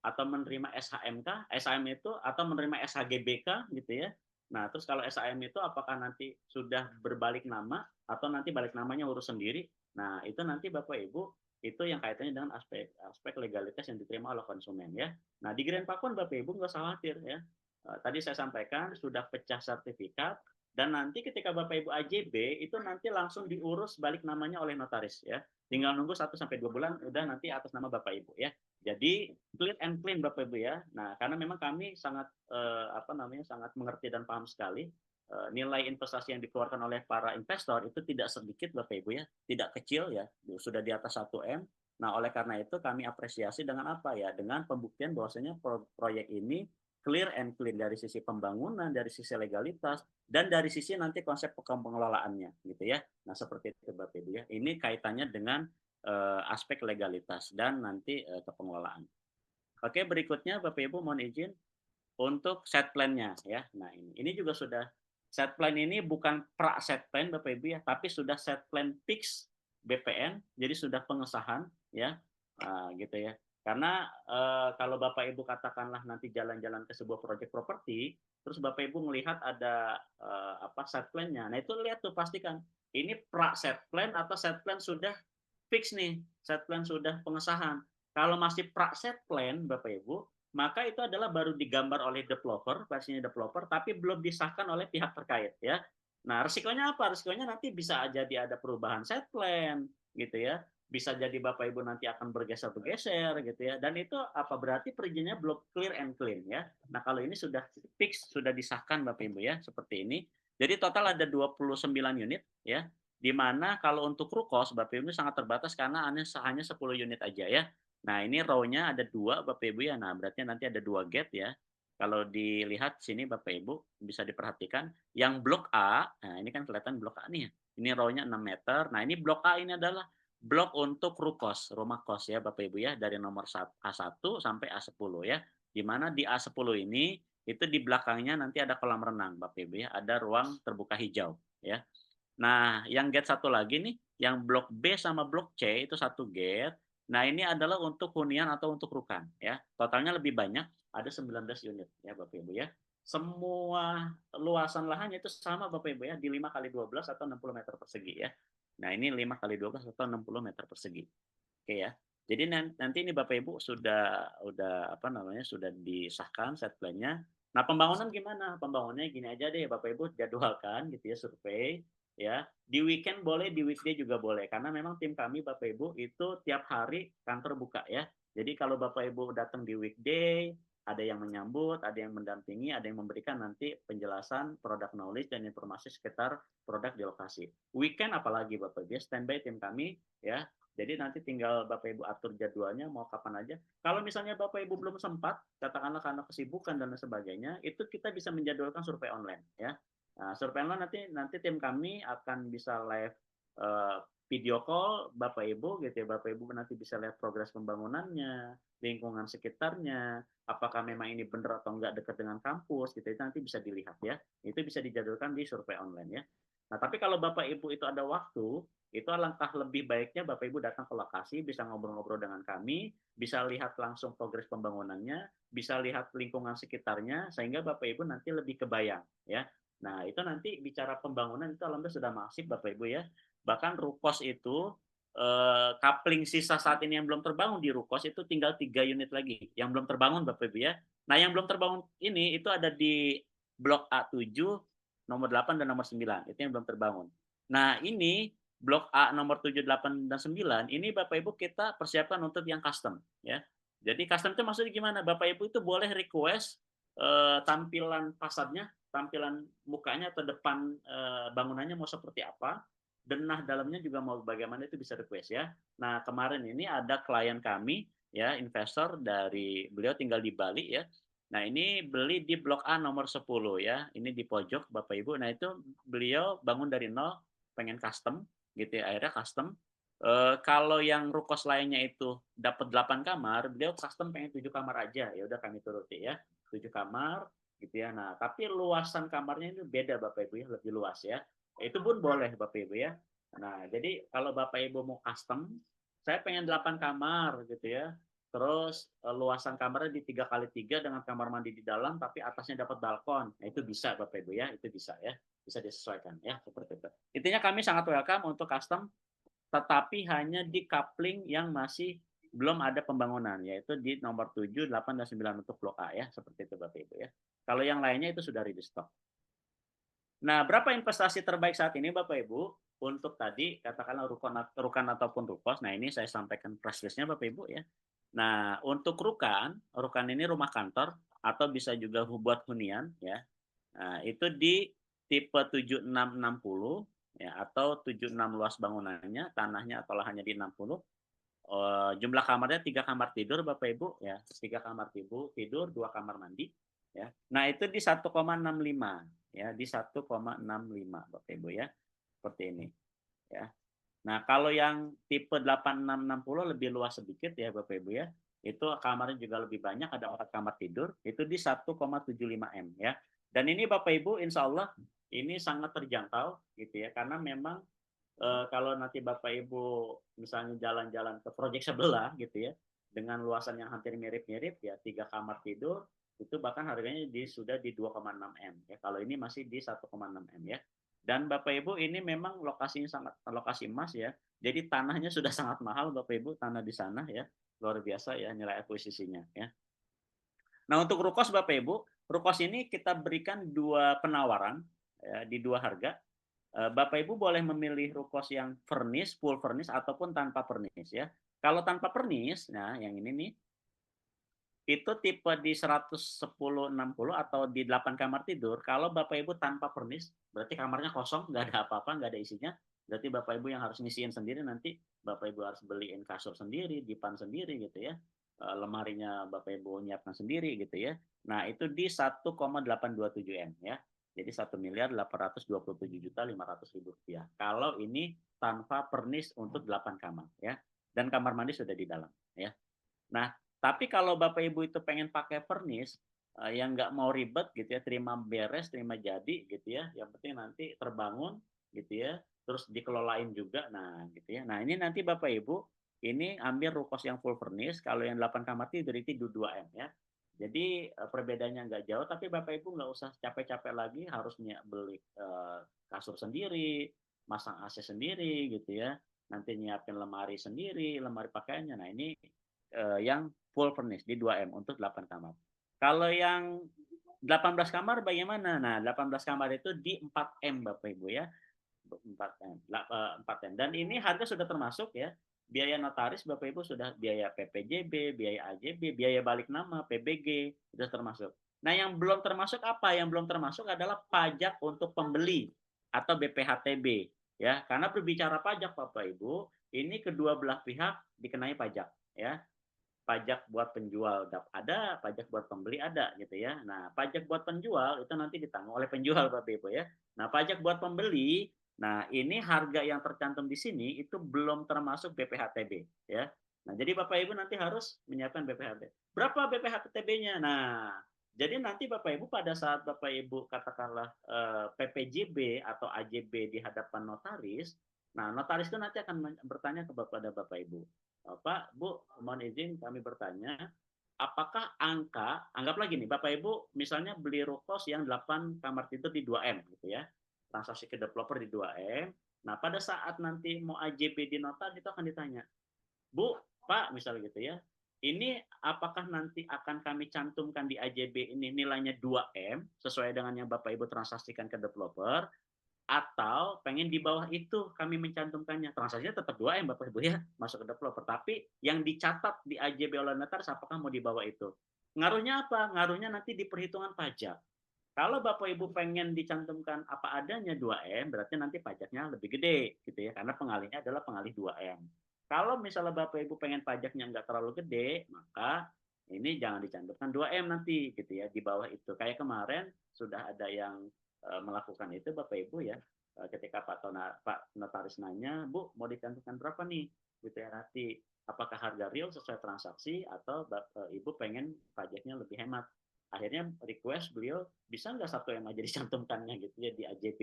atau menerima SHMK, SHM itu atau menerima SHGBK gitu ya. Nah, terus kalau SHM itu apakah nanti sudah berbalik nama atau nanti balik namanya urus sendiri? Nah, itu nanti Bapak Ibu itu yang kaitannya dengan aspek legalitas yang diterima oleh konsumen ya. Nah, di Grand Pakuan Bapak Ibu nggak usah khawatir ya. Tadi saya sampaikan sudah pecah sertifikat dan nanti ketika Bapak Ibu AJB itu nanti langsung diurus balik namanya oleh notaris ya. Tinggal nunggu 1 sampai 2 bulan udah nanti atas nama Bapak Ibu ya. Jadi clear and clean Bapak Ibu ya. Nah, karena memang kami sangat sangat mengerti dan paham sekali nilai investasi yang dikeluarkan oleh para investor itu tidak sedikit Bapak Ibu ya, tidak kecil ya, sudah di atas 1 M. Nah, oleh karena itu kami apresiasi dengan apa ya? Dengan pembuktian bahwasanya proyek ini clear and clean dari sisi pembangunan, dari sisi legalitas, dan dari sisi nanti konsep pengelolaannya, gitu ya. Nah, seperti itu Bapak Ibu ya. Ini kaitannya dengan aspek legalitas dan nanti kepengelolaan. Oke, berikutnya Bapak Ibu mohon izin untuk set plan-nya ya. Nah, ini juga sudah set plan ini bukan pra set plan Bapak Ibu ya, tapi sudah set plan fix BPN, jadi sudah pengesahan ya. Gitu ya. Karena kalau Bapak Ibu katakanlah nanti jalan-jalan ke sebuah proyek properti, terus Bapak Ibu melihat ada set plan-nya. Nah, itu lihat tuh pastikan ini pra set plan atau set plan sudah fix nih, set plan sudah pengesahan. Kalau masih pra set plan Bapak Ibu, maka itu adalah baru digambar oleh developer, versinya developer, tapi belum disahkan oleh pihak terkait ya. Nah, risikonya apa? Risikonya nanti bisa jadi ada perubahan set plan gitu ya. Bisa jadi Bapak Ibu nanti akan bergeser-bergeser gitu ya. Dan itu apa berarti perizinnya belum clear and clean ya. Nah, kalau ini sudah fix, sudah disahkan Bapak Ibu ya, seperti ini. Jadi total ada 29 unit ya. Di mana kalau untuk Rukos Bapak Ibu sangat terbatas karena hanya 10 unit aja ya. Nah, ini row-nya ada 2 Bapak Ibu ya. Nah, berarti nanti ada 2 gate ya. Kalau dilihat sini Bapak Ibu bisa diperhatikan yang blok A, nah ini kan kelihatan blok A nih ya. Ini row-nya 6 meter. Nah, ini blok A ini adalah blok untuk rukos, rumah kos ya Bapak Ibu ya, dari nomor A1 sampai A10 ya. Di mana di A10 ini itu di belakangnya nanti ada kolam renang Bapak Ibu ya, ada ruang terbuka hijau ya. Nah, yang gate satu lagi nih, yang blok B sama blok C itu satu gate. Nah, ini adalah untuk hunian atau untuk rukan ya. Totalnya lebih banyak, ada 19 unit ya Bapak Ibu ya. Semua luasan lahannya itu sama Bapak Ibu ya, di 5 kali 12 atau 60 meter persegi ya. Nah, ini 5 kali 12 atau 60 meter persegi. Oke ya. Jadi nanti ini Bapak Ibu sudah apa namanya sudah disahkan set plan-nya. Nah, pembangunan gimana? Pembangunannya gini aja deh Bapak Ibu jadwalkan gitu ya survei ya. Di weekend boleh, di weekday juga boleh karena memang tim kami Bapak Ibu itu tiap hari kantor buka ya. Jadi kalau Bapak Ibu datang di weekday, ada yang menyambut, ada yang mendampingi, ada yang memberikan nanti penjelasan produk knowledge dan informasi sekitar produk di lokasi. Weekend apalagi Bapak Ibu, standby tim kami ya. Jadi nanti tinggal Bapak Ibu atur jadwalnya mau kapan aja. Kalau misalnya Bapak Ibu belum sempat, katakanlah karena kesibukan dan sebagainya, itu kita bisa menjadwalkan survei online ya. Nah, survei online nanti tim kami akan bisa live video call Bapak Ibu gitu ya. Bapak Ibu nanti bisa lihat progres pembangunannya, lingkungan sekitarnya, apakah memang ini benar atau enggak dekat dengan kampus gitu itu nanti bisa dilihat ya. Itu bisa dijadwalkan di survei online ya. Nah, tapi kalau Bapak Ibu itu ada waktu, itu alangkah lebih baiknya Bapak Ibu datang ke lokasi, bisa ngobrol-ngobrol dengan kami, bisa lihat langsung progres pembangunannya, bisa lihat lingkungan sekitarnya, sehingga Bapak Ibu nanti lebih kebayang ya. Nah, itu nanti bicara pembangunan itu alhamdulillah sudah masif Bapak Ibu ya. Bahkan Rukos itu coupling sisa saat ini yang belum terbangun di Rukos itu tinggal 3 unit lagi yang belum terbangun Bapak Ibu ya. Nah, yang belum terbangun ini itu ada di blok A7, nomor 8 dan nomor 9. Itu yang belum terbangun. Nah, ini blok A nomor 7, 8 dan 9 ini Bapak Ibu kita persiapkan untuk yang custom ya. Jadi custom itu maksudnya gimana? Bapak Ibu itu boleh request tampilan fasadnya, tampilan mukanya atau depan bangunannya mau seperti apa. Denah dalamnya juga mau bagaimana itu bisa request ya. Nah, kemarin ini ada klien kami ya, investor dari beliau tinggal di Bali ya. Nah, ini beli di blok A nomor 10 ya. Ini di pojok Bapak Ibu. Nah, itu beliau bangun dari nol, pengen custom gitu ya, akhirnya custom. Kalau yang rukos lainnya itu dapat 8 kamar, beliau custom pengen 7 kamar aja. Ya udah kami turuti ya. 7 kamar gitu ya. Nah, tapi luasan kamarnya itu beda Bapak Ibu ya, lebih luas ya. Itu pun boleh Bapak Ibu ya. Nah, jadi kalau Bapak Ibu mau custom, saya pengen 8 kamar gitu ya. Terus luasan kamarnya di 3 kali 3 dengan kamar mandi di dalam tapi atasnya dapat balkon. Nah, itu bisa Bapak Ibu ya, itu bisa ya. Bisa disesuaikan ya seperti itu. Intinya kami sangat welcome untuk custom tetapi hanya di coupling yang masih belum ada pembangunan, yaitu di nomor 7, 8, dan 9 untuk blok A ya, seperti itu Bapak Ibu ya. Kalau yang lainnya itu sudah ready stock. Nah, berapa investasi terbaik saat ini Bapak Ibu? Untuk tadi katakanlah rukan ataupun rukos. Nah, ini saya sampaikan price list-nya Bapak Ibu ya. Nah, untuk rukan ini rumah kantor atau bisa juga buat hunian ya. Nah, itu di tipe 7660 ya atau 76 luas bangunannya, tanahnya atau lahannya di 60. jumlah kamarnya 3 kamar tidur Bapak Ibu ya, 3 kamar tidur, 2 kamar mandi ya. Nah, itu di 1,65 ya, di 1,65 Bapak Ibu ya. Seperti ini ya. Nah, kalau yang tipe 8660 lebih luas sedikit ya Bapak Ibu ya. Itu kamarnya juga lebih banyak, ada 4 kamar tidur, itu di 1,75 M ya. Dan ini Bapak Ibu insya Allah ini sangat terjangkau gitu ya, karena memang kalau nanti Bapak Ibu misalnya jalan-jalan ke proyek sebelah gitu ya, dengan luasan yang hampir mirip-mirip ya, 3 kamar tidur, itu bahkan harganya sudah di 2,6 M ya. Kalau ini masih di 1,6 M ya. Dan Bapak Ibu ini memang lokasinya sangat lokasi emas ya. Jadi tanahnya sudah sangat mahal Bapak Ibu, tanah di sana ya. Luar biasa ya nilai akuisisinya ya. Nah, untuk Rukos Bapak Ibu, Rukos ini kita berikan 2 penawaran ya, di 2 harga. Bapak Ibu boleh memilih Rukos yang furnish, full furnish ataupun tanpa furnish ya. Kalau tanpa furnish, nah yang ini nih, itu tipe di 110/60 atau di 8 kamar tidur. Kalau Bapak Ibu tanpa furnish, berarti kamarnya kosong, nggak ada apa-apa, nggak ada isinya. Berarti Bapak Ibu yang harus ngisiin sendiri, nanti Bapak Ibu harus beliin kasur sendiri, dipan sendiri gitu ya. Lemarinya Bapak Ibu nyiapkan sendiri gitu ya. Nah, itu di 1,827 M ya. Jadi 1.827.500.000 rupiah. Kalau ini tanpa furnish untuk 8 kamar ya. Dan kamar mandi sudah di dalam ya. Nah, tapi kalau Bapak Ibu itu pengen pakai furnish, yang nggak mau ribet gitu ya, terima beres, terima jadi gitu ya, yang penting nanti terbangun gitu ya, terus dikelolain juga, nah gitu ya. Nah, ini nanti Bapak Ibu, ini ambil Rukos yang full furnish, kalau yang 8 kamar tidur itu 2M ya. Jadi perbedaannya nggak jauh, tapi Bapak Ibu nggak usah capek-capek lagi harus beli kasur sendiri, masang AC sendiri gitu ya, nanti nyiapin lemari sendiri, lemari pakaiannya. Nah, ini yang full furnish di 2M untuk 8 kamar. Kalau yang 18 kamar bagaimana? Nah, 18 kamar itu di 4M Bapak Ibu ya. 4M. 4M. Dan ini harga sudah termasuk ya. Biaya notaris Bapak Ibu sudah biaya PPJB, biaya AJB, biaya balik nama, PBG, sudah termasuk. Nah, yang belum termasuk apa? Yang belum termasuk adalah pajak untuk pembeli atau BPHTB ya. Karena berbicara pajak Bapak Ibu, ini kedua belah pihak dikenai pajak ya. Pajak buat penjual ada, pajak buat pembeli ada gitu ya. Nah, pajak buat penjual itu nanti ditanggung oleh penjual Bapak Ibu ya. Nah, pajak buat pembeli, nah ini harga yang tercantum di sini itu belum termasuk BPHTB ya. Nah, jadi Bapak Ibu nanti harus menyiapkan BPHTB. Berapa BPHTB-nya? Nah, jadi nanti Bapak Ibu pada saat Bapak Ibu katakanlah PPJB atau AJB di hadapan notaris, nah notaris itu nanti akan bertanya kepada Bapak Ibu, Pak, Bu, mohon izin kami bertanya, apakah anggap lagi nih, Bapak Ibu misalnya beli Rukos yang 8 kamar tidur di 2M gitu ya, transaksi ke developer di 2M, nah pada saat nanti mau AJB di notar itu akan ditanya, Bu, Pak, misalnya gitu ya, ini apakah nanti akan kami cantumkan di AJB ini nilainya 2M sesuai dengan yang Bapak Ibu transaksikan ke developer, atau pengen di bawah itu kami mencantumkannya. Transaksinya tetap 2M Bapak Ibu ya, masuk ke developer. Tapi yang dicatat di AJB oleh notaris apakah mau di bawah itu. Ngaruhnya apa? Ngaruhnya nanti di perhitungan pajak. Kalau Bapak Ibu pengen dicantumkan apa adanya 2M, berarti nanti pajaknya lebih gede gitu ya, karena pengalihnya adalah pengalih 2M. Kalau misalnya Bapak Ibu pengen pajaknya nggak terlalu gede, maka ini jangan dicantumkan 2M nanti gitu ya, di bawah itu. Kayak kemarin sudah ada yang melakukan itu Bapak Ibu ya, ketika Pak Notaris nanya, Bu mau dicantumkan berapa nih gitu ya nanti, apakah harga real sesuai transaksi atau Ibu pengen pajaknya lebih hemat. Akhirnya request beliau, bisa nggak 1M aja dicantumkannya gitu ya di AJB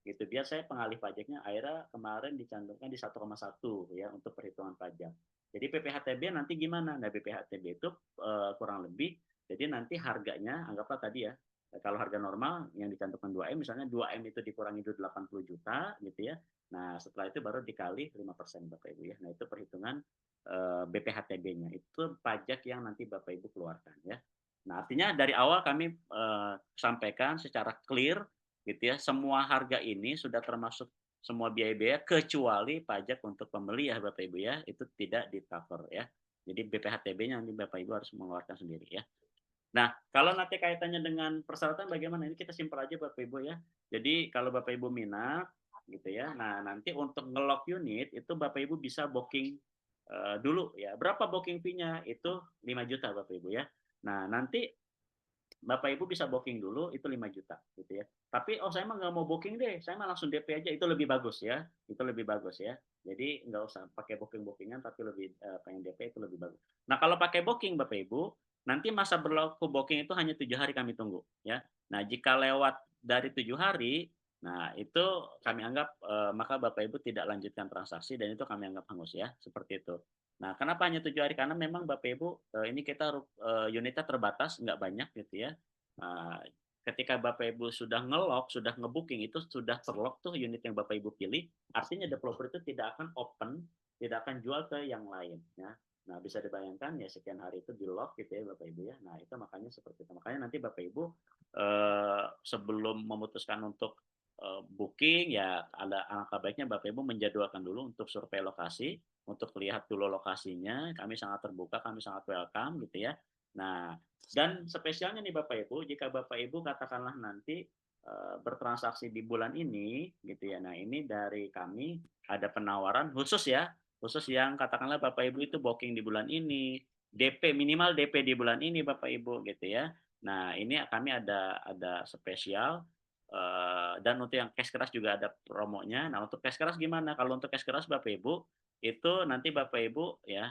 gitu, biar saya pengalih pajaknya. Akhirnya kemarin dicantumkan di 1,1 ya untuk perhitungan pajak. Jadi PPHTB nanti gimana? Nah, PPHTB itu kurang lebih, jadi nanti harganya anggaplah tadi ya, kalau harga normal yang dicantumkan 2M, misalnya 2M itu dikurangi 80 juta gitu ya. Nah, setelah itu baru dikali 5% Bapak Ibu ya. Nah, itu perhitungan BPHTB-nya. Itu pajak yang nanti Bapak Ibu keluarkan ya. Nah, artinya dari awal kami sampaikan secara clear gitu ya, semua harga ini sudah termasuk semua biaya-biaya kecuali pajak untuk pembeli ya Bapak Ibu ya, itu tidak di-cover ya. Jadi BPHTB-nya nanti Bapak Ibu harus mengeluarkan sendiri ya. Nah, kalau nanti kaitannya dengan persyaratan bagaimana? Ini kita simpel aja Bapak Ibu ya. Jadi kalau Bapak Ibu minat gitu ya. Nah, nanti untuk nge-lock unit itu Bapak Ibu bisa booking dulu ya. Berapa booking fee-nya? Itu 5 juta Bapak Ibu ya. Nah, nanti Bapak Ibu bisa booking dulu itu 5 juta gitu ya. Tapi saya mah nggak mau booking deh, saya mah langsung DP aja, itu lebih bagus ya. Itu lebih bagus ya. Jadi nggak usah pakai booking-bookingan tapi lebih pengen DP itu lebih bagus. Nah, kalau pakai booking Bapak Ibu, nanti masa berlaku booking itu hanya 7 hari kami tunggu ya. Nah, jika lewat dari 7 hari, nah itu kami anggap maka Bapak Ibu tidak lanjutkan transaksi dan itu kami anggap hangus ya, seperti itu. Nah, kenapa hanya 7 hari? Karena memang Bapak Ibu, ini kita unitnya terbatas, nggak banyak gitu ya. Nah, ketika Bapak Ibu sudah nge-lock, sudah nge-booking, itu sudah terlock tuh unit yang Bapak Ibu pilih, artinya developer itu tidak akan open, tidak akan jual ke yang lain ya. Nah, bisa dibayangkan ya sekian hari itu di-lock gitu ya Bapak Ibu ya. Nah, itu makanya seperti itu. Makanya nanti Bapak Ibu sebelum memutuskan untuk booking ya ada alangkah baiknya Bapak Ibu menjadwalkan dulu untuk survei lokasi, untuk lihat dulu lokasinya. Kami sangat terbuka, kami sangat welcome gitu ya. Nah, dan spesialnya nih Bapak Ibu, jika Bapak Ibu katakanlah nanti bertransaksi di bulan ini gitu ya. Nah, ini dari kami ada penawaran khusus ya, khusus yang katakanlah Bapak Ibu itu booking di bulan ini, DP minimal DP di bulan ini Bapak Ibu gitu ya. Nah, ini kami ada spesial dan untuk yang cash keras juga ada promonya. Nah, untuk cash keras gimana? Kalau untuk cash keras Bapak Ibu, itu nanti Bapak Ibu ya,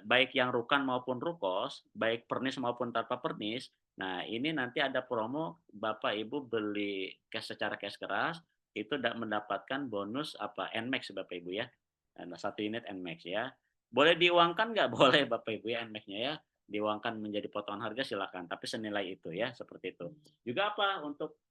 baik yang rukan maupun rukos, baik pernis maupun tanpa pernis. Nah, ini nanti ada promo Bapak Ibu beli secara cash keras, itu mendapatkan bonus apa Nmax Bapak Ibu ya. Nah, 1 unit Nmax ya. Boleh diuangkan nggak? Boleh Bapak Ibu ya Nmax-nya ya. Diuangkan menjadi potongan harga silakan, tapi senilai itu ya, seperti itu. Juga apa untuk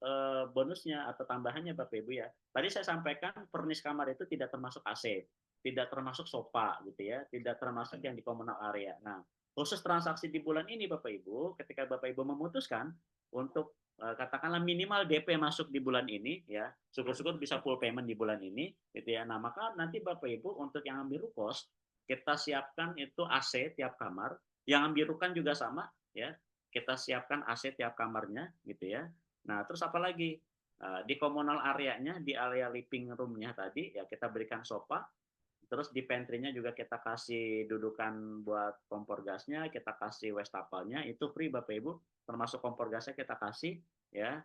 bonusnya atau tambahannya Bapak Ibu ya. Tadi saya sampaikan pernis kamar itu tidak termasuk AC, tidak termasuk sofa gitu ya, tidak termasuk yang di komunal area. Nah, khusus transaksi di bulan ini Bapak Ibu, ketika Bapak Ibu memutuskan untuk katakanlah minimal DP masuk di bulan ini ya, syukur-syukur bisa full payment di bulan ini gitu ya. Nah, maka nanti Bapak Ibu untuk yang ambil rukos kita siapkan itu AC tiap kamar, yang ambil rukan juga sama ya, kita siapkan AC tiap kamarnya gitu ya. Nah, terus apa lagi? Di komunal areanya, di area living room-nya tadi ya kita berikan sofa, terus di pantry-nya juga kita kasih dudukan buat kompor gasnya, kita kasih wastafelnya, itu free Bapak Ibu, termasuk kompor gasnya kita kasih ya.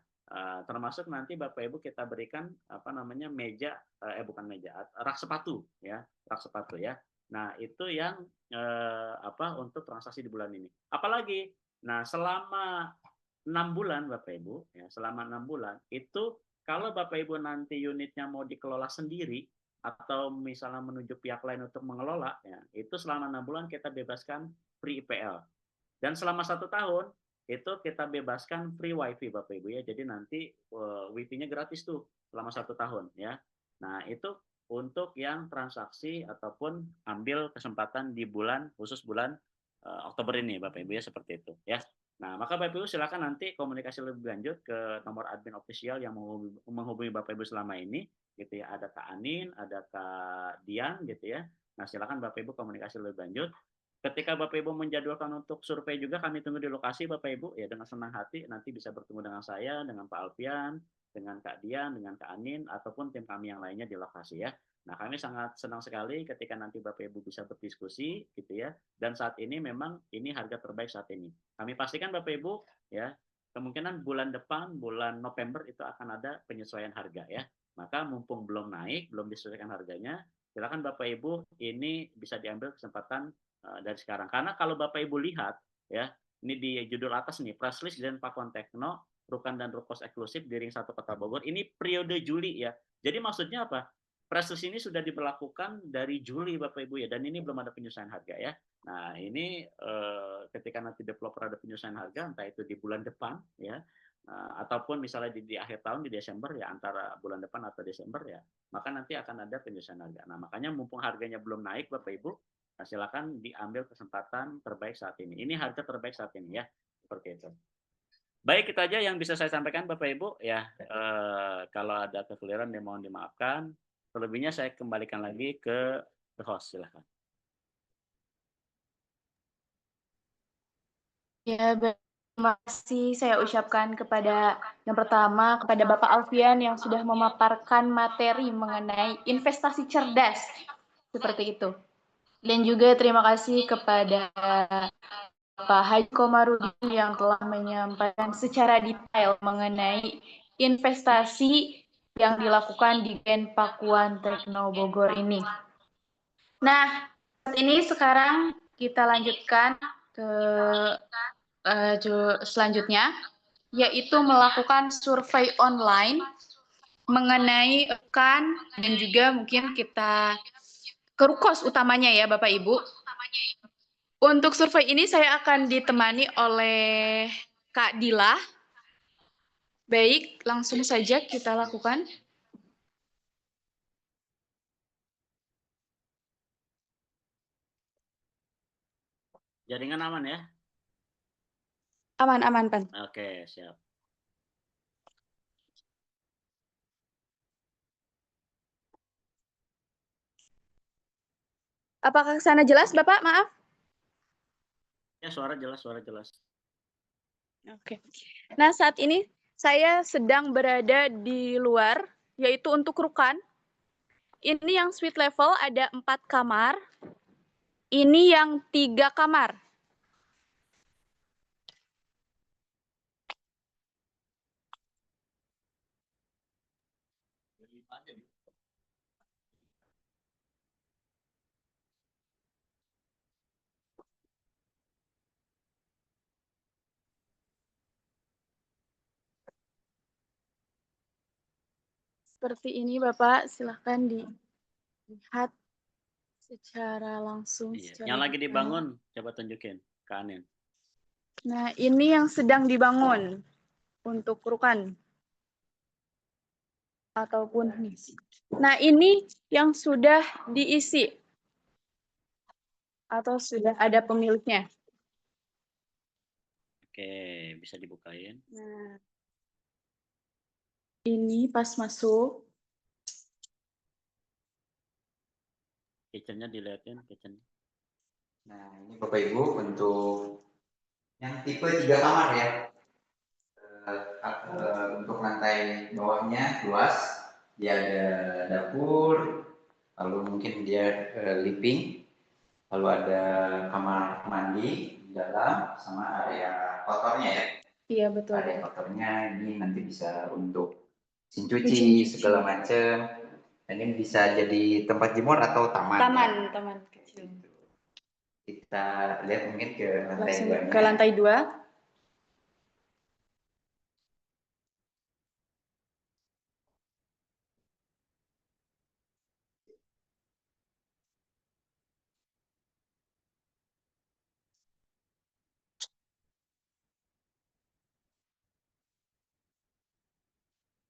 Termasuk nanti Bapak Ibu kita berikan apa namanya meja, bukan meja, rak sepatu ya, rak sepatu ya. Nah, itu yang apa untuk transaksi di bulan ini. Apalagi, nah selama 6 bulan Bapak Ibu, ya, selama 6 bulan itu kalau Bapak Ibu nanti unitnya mau dikelola sendiri atau misalnya menunjuk pihak lain untuk mengelola, ya, itu selama 6 bulan kita bebaskan free IPL. Dan selama 1 tahun itu kita bebaskan free wifi Bapak Ibu ya. Jadi nanti wifi-nya gratis tuh selama 1 tahun ya. Nah itu untuk yang transaksi ataupun ambil kesempatan di bulan khusus bulan Oktober ini Bapak Ibu ya seperti itu ya. Nah maka Bapak Ibu silakan nanti komunikasi lebih lanjut ke nomor admin official yang menghubungi Bapak Ibu selama ini gitu ya. Ada Kak Anin, ada Kak Dian gitu ya. Nah silakan Bapak Ibu komunikasi lebih lanjut. Ketika Bapak Ibu menjadwalkan untuk survei juga kami tunggu di lokasi Bapak Ibu ya dengan senang hati nanti bisa bertemu dengan saya, dengan Pak Alfian, dengan Kak Dian, dengan Kak Anin ataupun tim kami yang lainnya di lokasi ya. Nah, kami sangat senang sekali ketika nanti Bapak Ibu bisa berdiskusi gitu ya. Dan saat ini memang ini harga terbaik saat ini. Kami pastikan Bapak Ibu ya, kemungkinan bulan depan bulan November itu akan ada penyesuaian harga ya. Maka mumpung belum naik, belum disesuaikan harganya, silakan Bapak Ibu ini bisa diambil kesempatan dari sekarang. Karena kalau Bapak Ibu lihat ya, ini di judul atas nih, press list dan Pakuan Tekno, Rukan dan Rukos eksklusif di Ring 1 Kota Bogor. Ini periode Juli ya. Jadi maksudnya apa? Press list ini sudah diberlakukan dari Juli Bapak Ibu ya, dan ini belum ada penyesuaian harga ya. Nah ini ketika nanti developer ada penyesuaian harga, entah itu di bulan depan ya, ataupun misalnya di akhir tahun di Desember ya, antara bulan depan atau Desember ya, maka nanti akan ada penyesuaian harga. Nah makanya mumpung harganya belum naik Bapak Ibu, nah, silakan diambil kesempatan terbaik saat ini. Ini harga terbaik saat ini ya, seperti itu. Baik, itu aja yang bisa saya sampaikan Bapak Ibu ya. Kalau ada kekeliruan mohon dimaafkan. Selebihnya saya kembalikan lagi ke the host, silakan. Ya, terima kasih saya ucapkan kepada yang pertama kepada Bapak Alfian yang sudah memaparkan materi mengenai investasi cerdas seperti itu. Dan juga terima kasih kepada Pak Haji Komarudin yang telah menyampaikan secara detail mengenai investasi yang dilakukan di Gen Pakuan Tekno Bogor ini. Nah, saat ini sekarang kita lanjutkan ke selanjutnya, yaitu melakukan survei online mengenai rekan dan juga mungkin kita ke rukos utamanya ya Bapak Ibu. Untuk survei ini saya akan ditemani oleh Kak Dila. Baik, langsung saja kita lakukan. Jaringan aman ya? Aman, Pan. Oke, siap. Apakah sana jelas, Bapak? Maaf. Ya, suara jelas, suara jelas. Oke. Nah, saat ini saya sedang berada di luar, yaitu untuk Rukan. Ini yang suite level ada 4 kamar. Ini yang 3 kamar. Seperti ini Bapak, silahkan dilihat secara langsung. Iya. Secara Yang lagi detail. dibangun, coba tunjukin ke Anin. Nah, ini yang sedang dibangun untuk Rukan. Ataupun nah, ini yang sudah diisi atau sudah ada pemiliknya. Oke, bisa dibukain. Nah, ini pas masuk. Kitchennya dilihatin, kitchen. Nah, ini Bapak Ibu untuk yang tipe 3 kamar ya. Untuk lantai bawahnya luas, dia ada dapur, lalu mungkin dia living, lalu ada kamar mandi di dalam sama area kotornya ya. Iya, betul. Area kotornya ini nanti bisa untuk mesin cuci segala macam. Dan ini bisa jadi tempat jemur atau taman. Taman kecil. Kita lihat mungkin ke lantai Langsung 2-nya. ke lantai 2.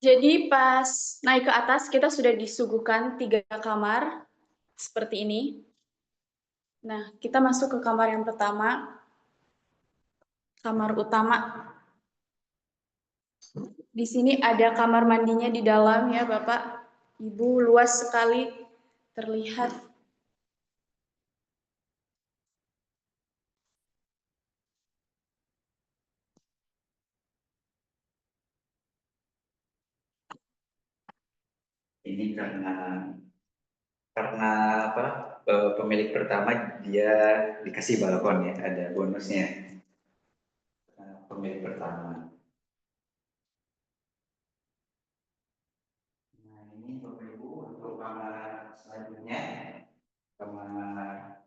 Jadi pas naik ke atas kita sudah disuguhkan 3 kamar seperti ini. Nah, kita masuk ke kamar yang pertama, kamar utama. Di sini ada kamar mandinya di dalam ya Bapak, Ibu, luas sekali terlihat. Ini karena apa, pemilik pertama dia dikasih balkon ya, ada bonusnya. Pemilik pertama. Nah, ini Bapak Ibu untuk kamar selanjutnya, kamar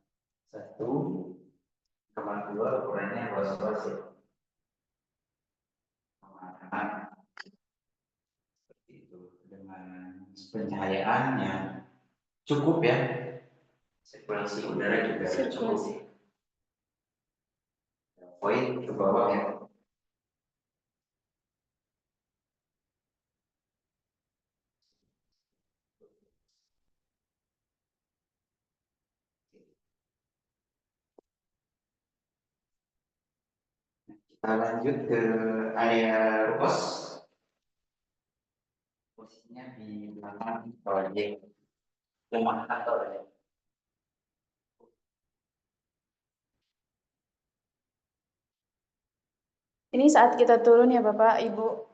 1, kamar 2 ukurannya luas-luas ya. Kamar seperti itu dengan pencahayaan yang cukup ya. Sirkulasi udara juga cukup. Poin ke bawah ya. Kita lanjut ke area rukos. Posisinya di belakang proyek rumah kantor ya. Ini saat kita turun ya Bapak, Ibu.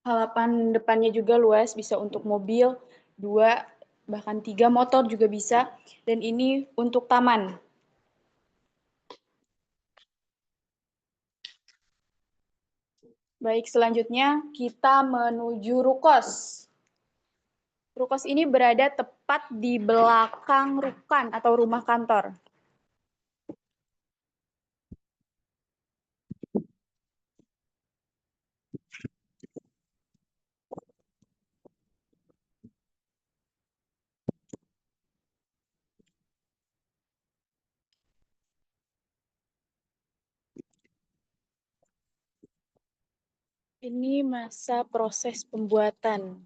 Halaman depannya juga luas, bisa untuk mobil, 2, bahkan 3 motor juga bisa. Dan ini untuk taman. Baik, selanjutnya kita menuju Rukos. Rukos ini berada tepat di belakang rukan atau rumah kantor. Ini masa proses pembuatan.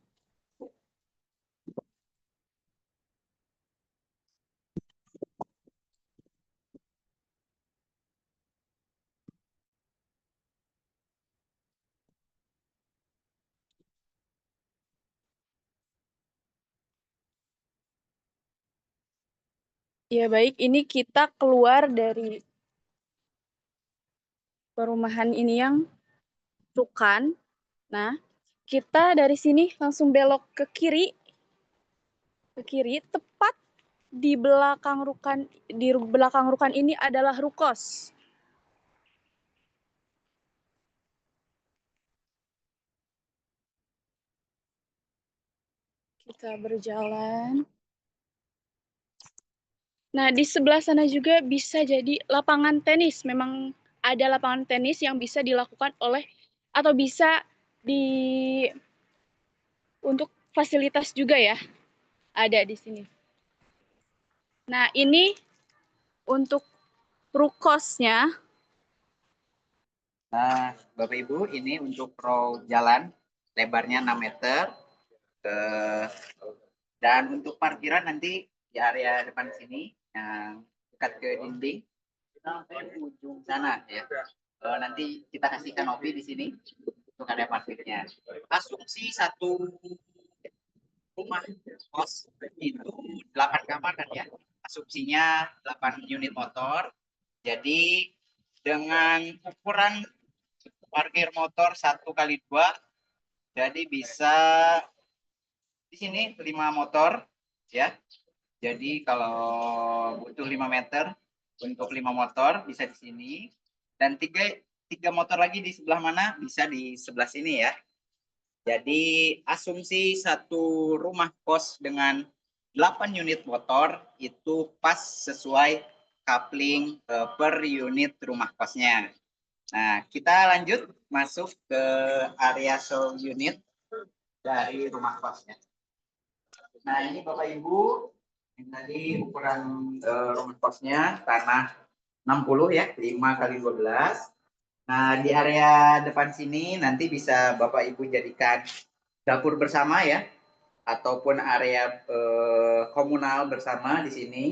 Ya baik, ini kita keluar dari perumahan ini yang rukan. Nah, kita dari sini langsung belok ke kiri, tepat di belakang rukan ini adalah Rukos. Kita berjalan. Nah, di sebelah sana juga bisa jadi lapangan tenis. Memang ada lapangan tenis yang bisa dilakukan oleh atau bisa di untuk fasilitas juga ya. Ada di sini. Nah, ini untuk Rukosnya. Nah, Bapak Ibu, ini untuk row jalan lebarnya 6 meter. Dan untuk parkiran nanti di area depan sini yang dekat ke dinding ujung sana ya. Nanti kita kasih kanopi di sini untuk ada parkirnya. Asumsi satu rumah kos itu 8 kamar kan ya. Asumsinya 8 unit motor. Jadi dengan ukuran parkir motor 1x2, jadi bisa di sini 5 motor ya. Jadi kalau butuh 5 meter untuk 5 motor bisa di sini, dan tiga motor lagi di sebelah mana, bisa di sebelah sini ya. Jadi asumsi satu rumah kos dengan 8 unit motor itu pas sesuai coupling per unit rumah kosnya. Nah, kita lanjut masuk ke area show unit dari rumah kosnya. Nah, ini Bapak Ibu, ini tadi ukuran rumah kosnya tanah 60 ya, 5x12. Nah, di area depan sini nanti bisa Bapak Ibu jadikan dapur bersama ya, ataupun area komunal bersama di sini.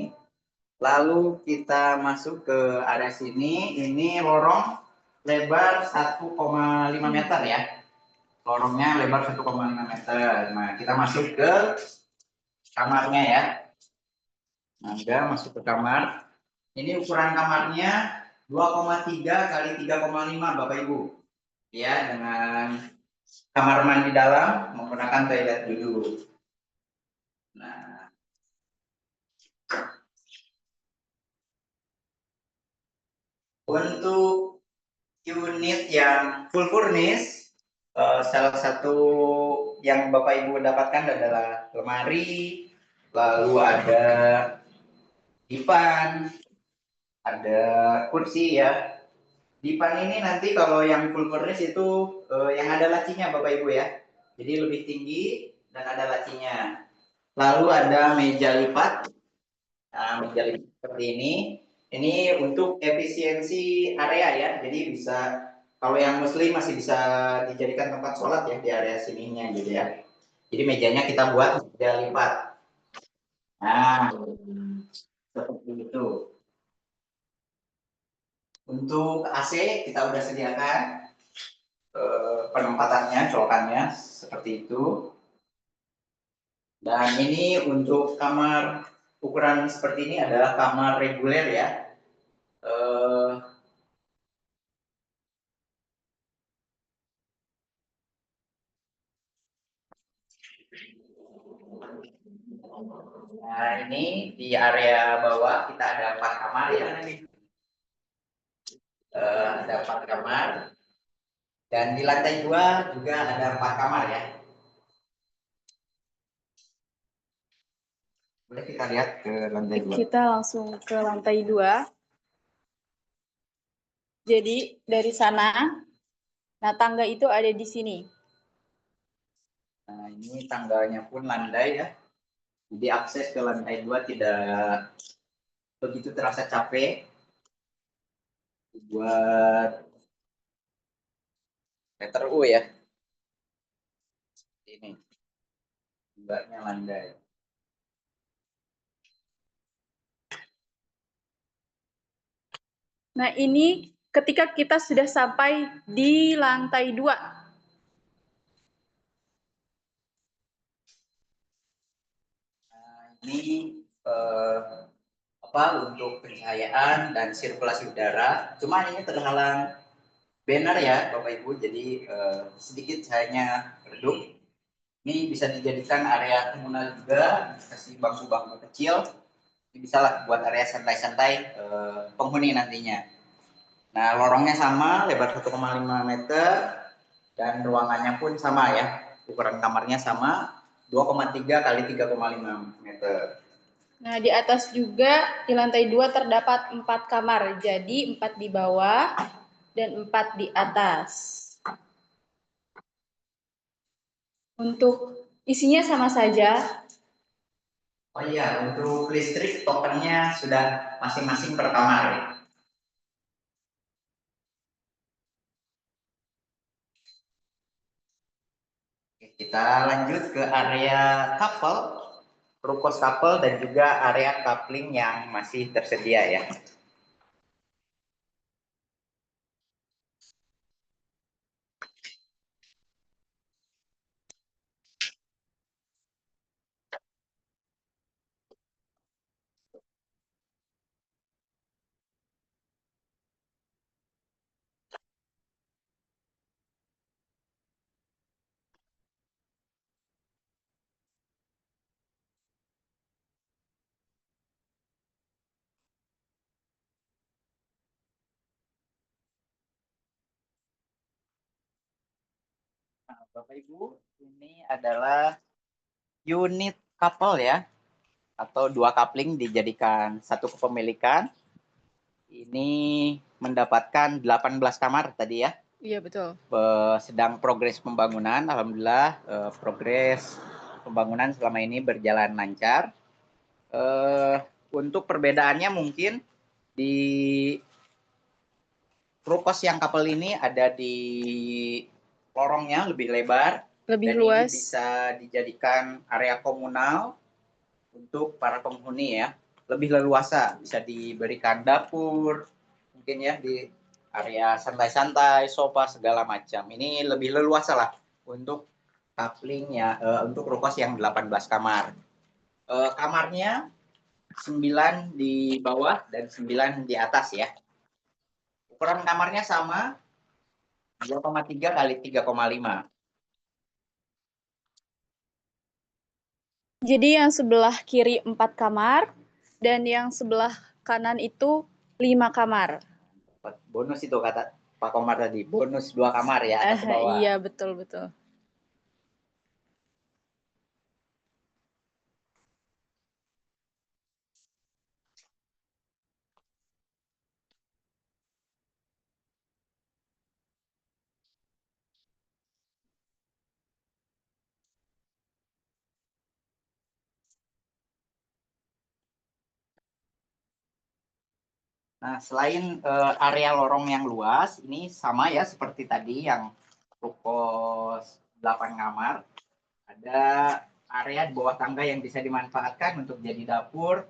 Lalu kita masuk ke area sini, ini lorong lebar 1,5 meter ya. Lorongnya lebar 1,5 meter. Nah, kita masuk ke kamarnya ya. Nah, masuk ke kamar. Ini ukuran kamarnya 2,3 kali 3,5 Bapak Ibu. Ya, dengan kamar mandi dalam menggunakan toilet dulu. Nah, untuk unit yang full furnish, salah satu yang Bapak Ibu dapatkan adalah lemari, lalu ada dipan, ada kursi ya. Dipan ini nanti kalau yang full furnish itu yang ada lacinya Bapak Ibu ya. Jadi lebih tinggi dan ada lacinya. Lalu ada meja lipat. Nah, meja lipat seperti ini. Ini untuk efisiensi area ya. Jadi bisa, kalau yang muslim masih bisa dijadikan tempat sholat ya di area sininya gitu ya. Jadi mejanya kita buat meja lipat. Nah, seperti itu. Untuk AC kita udah sediakan penempatannya, colokannya seperti itu. Dan ini untuk kamar ukuran seperti ini adalah kamar reguler ya. Nah, ini di area bawah kita ada 4 kamar ya. Ada 4 kamar. Dan di lantai 2 juga ada 4 kamar ya. Boleh kita lihat ke lantai 2. Kita langsung ke lantai 2. Jadi dari sana, nah tangga itu ada di sini. Nah, ini tangganya pun landai ya. Jadi akses ke lantai 2 tidak begitu terasa capek. Buat meter U ya. Ini tangganya landai. Nah ini ketika kita sudah sampai di lantai 2. Nah, ini untuk pencahayaan dan sirkulasi udara. Cuma ini terhalang banner ya Bapak Ibu, jadi sedikit cahayanya redup. Ini bisa dijadikan area komunal juga, kasih bangku-bangku kecil. Ini bisa lah buat area santai-santai penghuni nantinya. Nah, lorongnya sama, lebar 1,5 meter, dan ruangannya pun sama ya. Ukuran kamarnya sama, 2,3 kali 3,5 meter. Nah di atas juga di lantai 2 terdapat 4 kamar, jadi 4 di bawah dan 4 di atas. Untuk isinya sama saja. Oh iya, untuk listrik tokennya sudah masing-masing per kamar ya. Oke, kita lanjut ke area couple, rukos couple dan juga area coupling yang masih tersedia ya. Nah, Bapak Ibu, ini adalah unit couple ya, atau dua coupling dijadikan satu kepemilikan. Ini mendapatkan 18 kamar tadi ya. Iya betul. Sedang progres pembangunan, alhamdulillah progres pembangunan selama ini berjalan lancar. Untuk perbedaannya mungkin di rukos yang couple ini ada di lorongnya lebih lebar, Lebih dan luas. ini bisa dijadikan area komunal untuk para penghuni ya, lebih leluasa, bisa diberikan dapur, mungkin ya di area santai-santai, sofa segala macam. Ini lebih leluasa lah untuk coupling ya, untuk rukos yang 18 kamar. Kamarnya 9 di bawah dan 9 di atas ya. Ukuran kamarnya sama, 2,3 kali 3,5. Jadi yang sebelah kiri 4 kamar dan yang sebelah kanan itu 5 kamar. Bonus itu kata Pak Komar tadi, bonus 2 kamar ya atas ke bawah. Iya betul betul. Nah, selain area lorong yang luas, ini sama ya seperti tadi yang rukos 8 kamar. Ada area di bawah tangga yang bisa dimanfaatkan untuk jadi dapur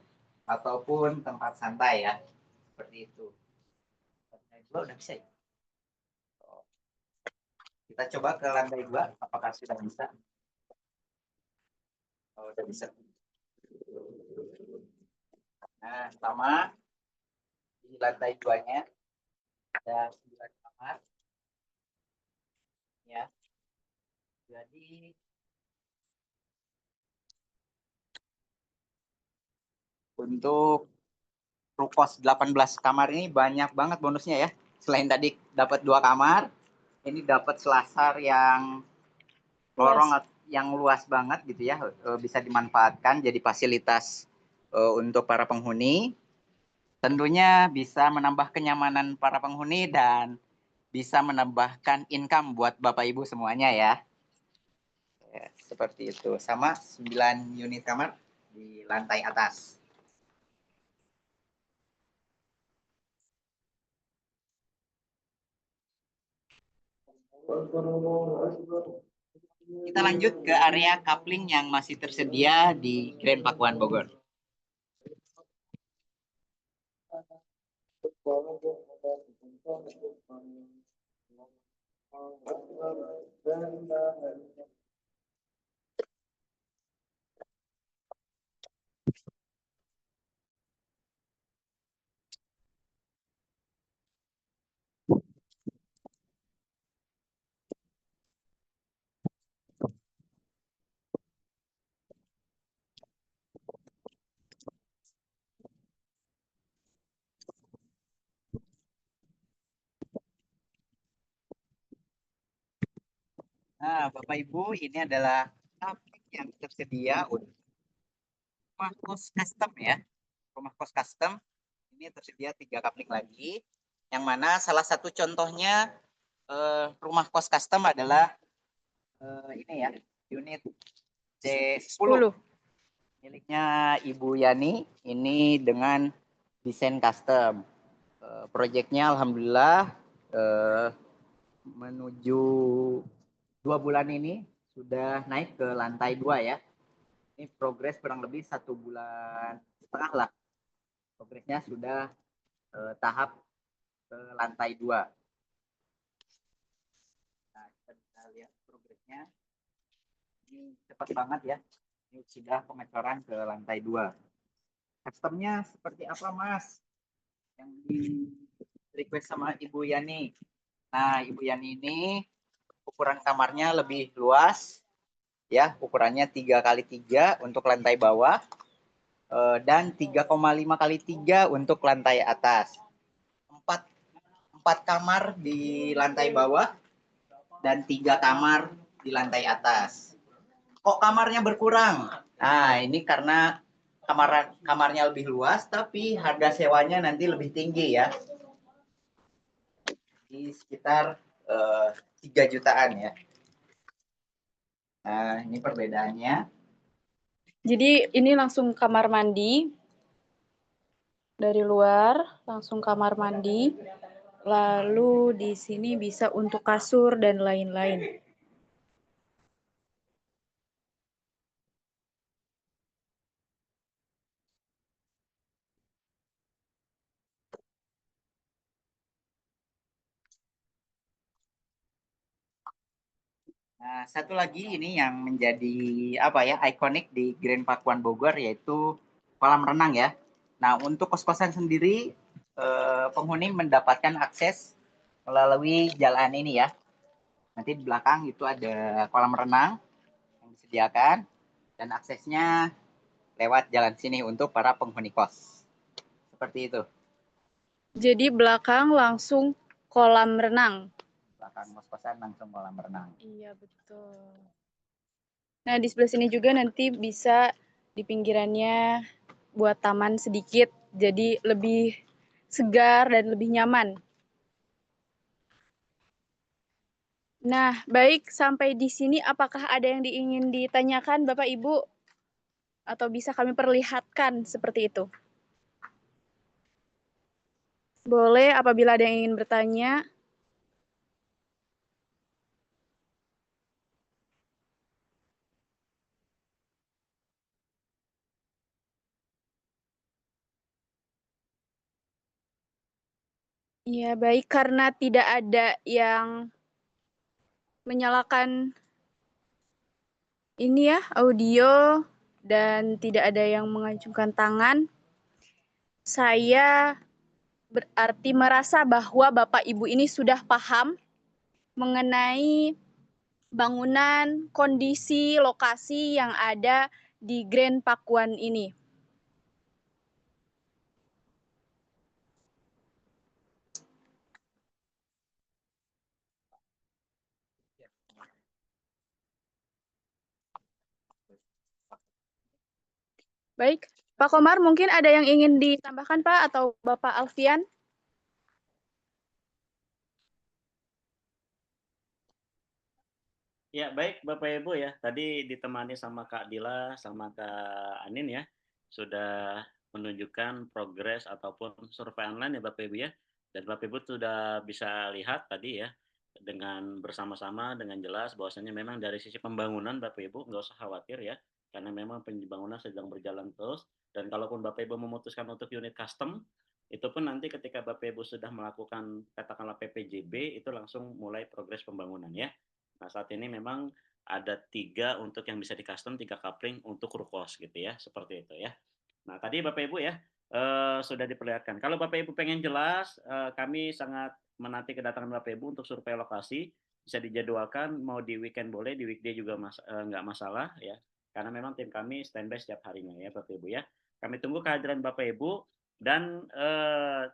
ataupun tempat santai ya. Seperti itu. Lantai 2 udah bisa ya? Kita coba ke lantai 2, apakah sudah bisa? Oh, udah bisa. Nah, sama di lantai 2-nya ada 9 kamar. Ya. Jadi Untuk Rukos 18 kamar ini banyak banget bonusnya ya. Selain tadi dapat 2 kamar, ini dapat selasar yang lorong yang luas banget gitu ya, bisa dimanfaatkan jadi fasilitas untuk para penghuni. Tentunya bisa menambah kenyamanan para penghuni dan bisa menambahkan income buat Bapak Ibu semuanya ya. Ya, seperti itu. Sama 9 unit kamar di lantai atas. Kita lanjut ke area coupling yang masih tersedia di Grand Pakuan Bogor. Nah, Bapak Ibu, ini adalah coupling yang tersedia untuk rumah kos custom ya. Rumah kos custom ini tersedia 3 coupling lagi. Yang mana salah satu contohnya rumah kos custom adalah ini ya, unit C10 miliknya Ibu Yani. Ini dengan desain custom. Proyeknya alhamdulillah menuju 2 bulan ini sudah naik ke lantai 2 ya. Ini progres kurang lebih 1 bulan setengah lah. Progresnya sudah tahap ke lantai 2. Nah, kita bisa lihat progresnya. Ini cepat banget ya. Ini sudah pengecoran ke lantai 2. Customnya seperti apa, Mas? Yang di request sama Ibu Yani. Nah, Ibu Yani ini ukuran kamarnya lebih luas. Ya, ukurannya 3x3 untuk lantai bawah dan 3,5x3 untuk lantai atas. 4 kamar di lantai bawah dan 3 kamar di lantai atas. Kok kamarnya berkurang? Nah, ini karena kamarnya lebih luas, tapi harga sewanya nanti lebih tinggi ya. Di sekitar 3 jutaan ya. Nah, ini perbedaannya. Jadi ini langsung kamar mandi. Dari luar langsung kamar mandi. Lalu di sini bisa untuk kasur dan lain-lain. Nah, satu lagi ini yang menjadi apa ya, ikonik di Grand Pakuan Bogor yaitu kolam renang ya. Nah, untuk kos-kosan sendiri penghuni mendapatkan akses melalui jalan ini ya. Nanti di belakang itu ada kolam renang yang disediakan dan aksesnya lewat jalan sini untuk para penghuni kos. Seperti itu. Jadi belakang langsung kolam renang. Belakang kos-kosan langsung kolam renang. Iya, betul. Nah, di sebelah sini juga nanti bisa di pinggirannya buat taman sedikit, jadi lebih segar dan lebih nyaman. Nah, baik, sampai di sini apakah ada yang ingin ditanyakan Bapak Ibu? Atau bisa kami perlihatkan seperti itu? Boleh apabila ada yang ingin bertanya. Ya, baik, karena tidak ada yang menyalakan ini ya, audio, dan tidak ada yang mengacungkan tangan, saya berarti merasa bahwa Bapak Ibu ini sudah paham mengenai bangunan, kondisi, lokasi yang ada di Grand Pakuan ini. Baik, Pak Komar, mungkin ada yang ingin ditambahkan, Pak, atau Bapak Alfian? Ya, baik Bapak Ibu ya. Tadi ditemani sama Kak Dila sama Kak Anin ya. Sudah menunjukkan progres ataupun survei online ya Bapak Ibu ya. Dan Bapak Ibu sudah bisa lihat tadi ya dengan bersama-sama dengan jelas bahwasanya memang dari sisi pembangunan Bapak Ibu nggak usah khawatir ya. Karena memang pembangunan sedang berjalan terus dan kalaupun Bapak Ibu memutuskan untuk unit custom itu pun nanti ketika Bapak Ibu sudah melakukan katakanlah PPJB itu langsung mulai progres pembangunan ya. Nah, saat ini memang ada 3 untuk yang bisa di-custom, 3 coupling untuk Rukos gitu ya, seperti itu ya. Nah, tadi Bapak Ibu ya, sudah diperlihatkan. Kalau Bapak Ibu pengen jelas, kami sangat menanti kedatangan Bapak Ibu untuk survei lokasi, bisa dijadwalkan mau di weekend boleh, di weekday juga nggak masalah ya, karena memang tim kami standby setiap harinya ya Bapak Ibu ya. Kami tunggu kehadiran Bapak Ibu dan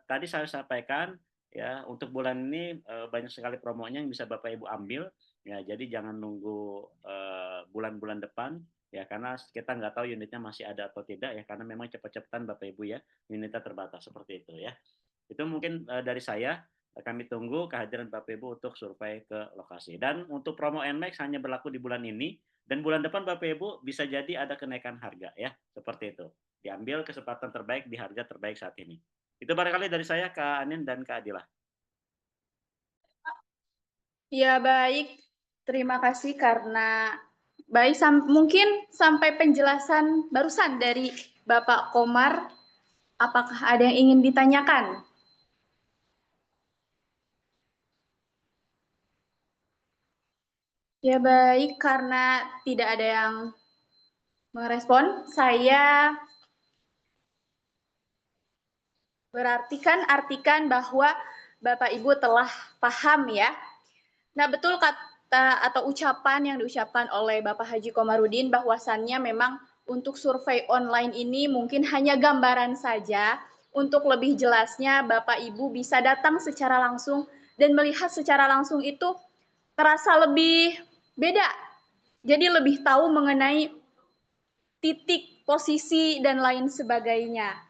tadi saya sampaikan ya untuk bulan ini banyak sekali promonya yang bisa Bapak Ibu ambil. Ya, jadi jangan nunggu bulan-bulan depan ya karena kita nggak tahu unitnya masih ada atau tidak ya karena memang cepat-cepatan Bapak Ibu ya unitnya terbatas seperti itu ya. Itu mungkin dari saya kami tunggu kehadiran Bapak Ibu untuk survei ke lokasi. Dan untuk promo NMAX hanya berlaku di bulan ini dan bulan depan Bapak Ibu bisa jadi ada kenaikan harga ya seperti itu. Diambil kesempatan terbaik di harga terbaik saat ini. Itu barangkali dari saya Kak Anin dan Kak Adila. Ya, baik. Terima kasih karena baik mungkin sampai penjelasan barusan dari Bapak Komar. Apakah ada yang ingin ditanyakan? Ya, baik. Karena tidak ada yang merespon, saya artikan bahwa Bapak Ibu telah paham ya. Nah, betul kata atau ucapan yang diucapkan oleh Bapak Haji Komarudin bahwasannya memang untuk survei online ini mungkin hanya gambaran saja. Untuk lebih jelasnya Bapak Ibu bisa datang secara langsung dan melihat secara langsung itu terasa lebih beda. Jadi lebih tahu mengenai titik, posisi, dan lain sebagainya.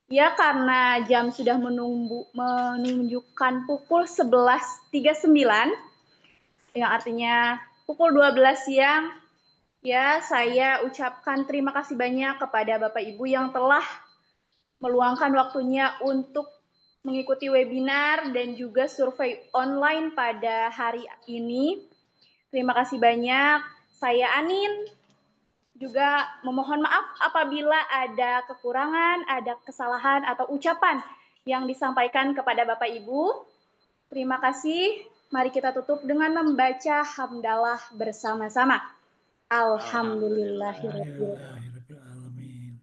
Ya, karena jam sudah menunjukkan pukul 11.39, yang artinya pukul 12 siang, ya saya ucapkan terima kasih banyak kepada Bapak Ibu yang telah meluangkan waktunya untuk mengikuti webinar dan juga survei online pada hari ini. Terima kasih banyak. Saya Anin, juga memohon maaf apabila ada kekurangan, ada kesalahan atau ucapan yang disampaikan kepada Bapak Ibu. Terima kasih. Mari kita tutup dengan membaca hamdalah bersama-sama. Alhamdulillahirrahmanirrahim.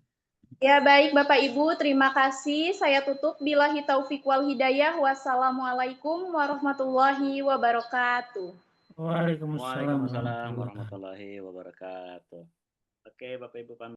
Ya, baik Bapak Ibu, terima kasih. Saya tutup billahi taufiq wal hidayah. Wassalamualaikum warahmatullahi wabarakatuh. Waalaikumsalam Waalaikumsalam warahmatullahi wabarakatuh. Oke, Bapak Ibu pamit.